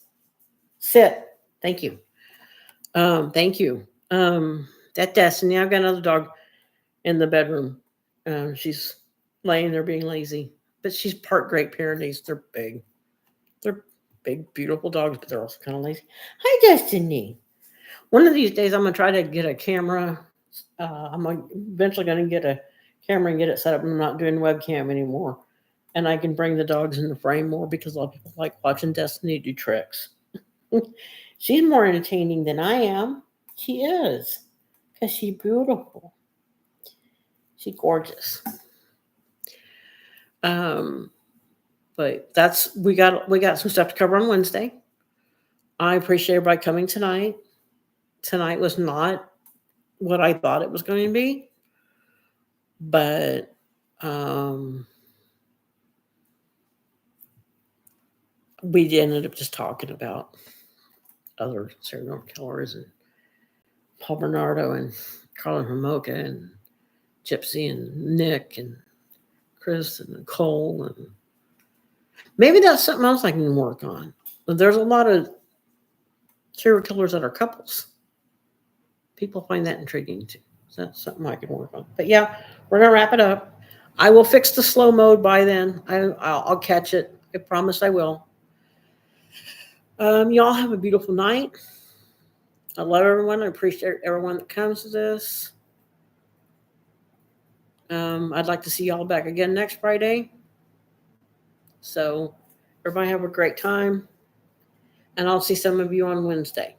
Sit. Thank you. Thank you. That Destiny, I've got another dog in the bedroom. She's laying there being lazy. But she's part Great Pyrenees. They're big. They're big, beautiful dogs, but they're also kind of lazy. Hi, Destiny. One of these days, I'm going to try to get a camera. I'm eventually going to get a camera and get it set up. I'm not doing webcam anymore. And I can bring the dogs in the frame more, because a lot of people like watching Destiny do tricks. She's more entertaining than I am. She is. Because she's beautiful. She's gorgeous. But we got some stuff to cover on Wednesday. I appreciate everybody coming tonight. Tonight was not what I thought it was going to be, but we ended up just talking about other serial killers and Paul Bernardo and Carla Homolka and Gypsy and Nick and Chris and Nicole, and maybe that's something else I can work on. But there's a lot of serial killers that are couples. People find that intriguing too. So that's something I can work on. But yeah, we're gonna wrap it up. I will fix the slow mode by then. I'll catch it. I promise I will. Y'all have a beautiful night. I love everyone. I appreciate everyone that comes to this. I'd like to see y'all back again next Friday. So everybody have a great time. And I'll see some of you on Wednesday.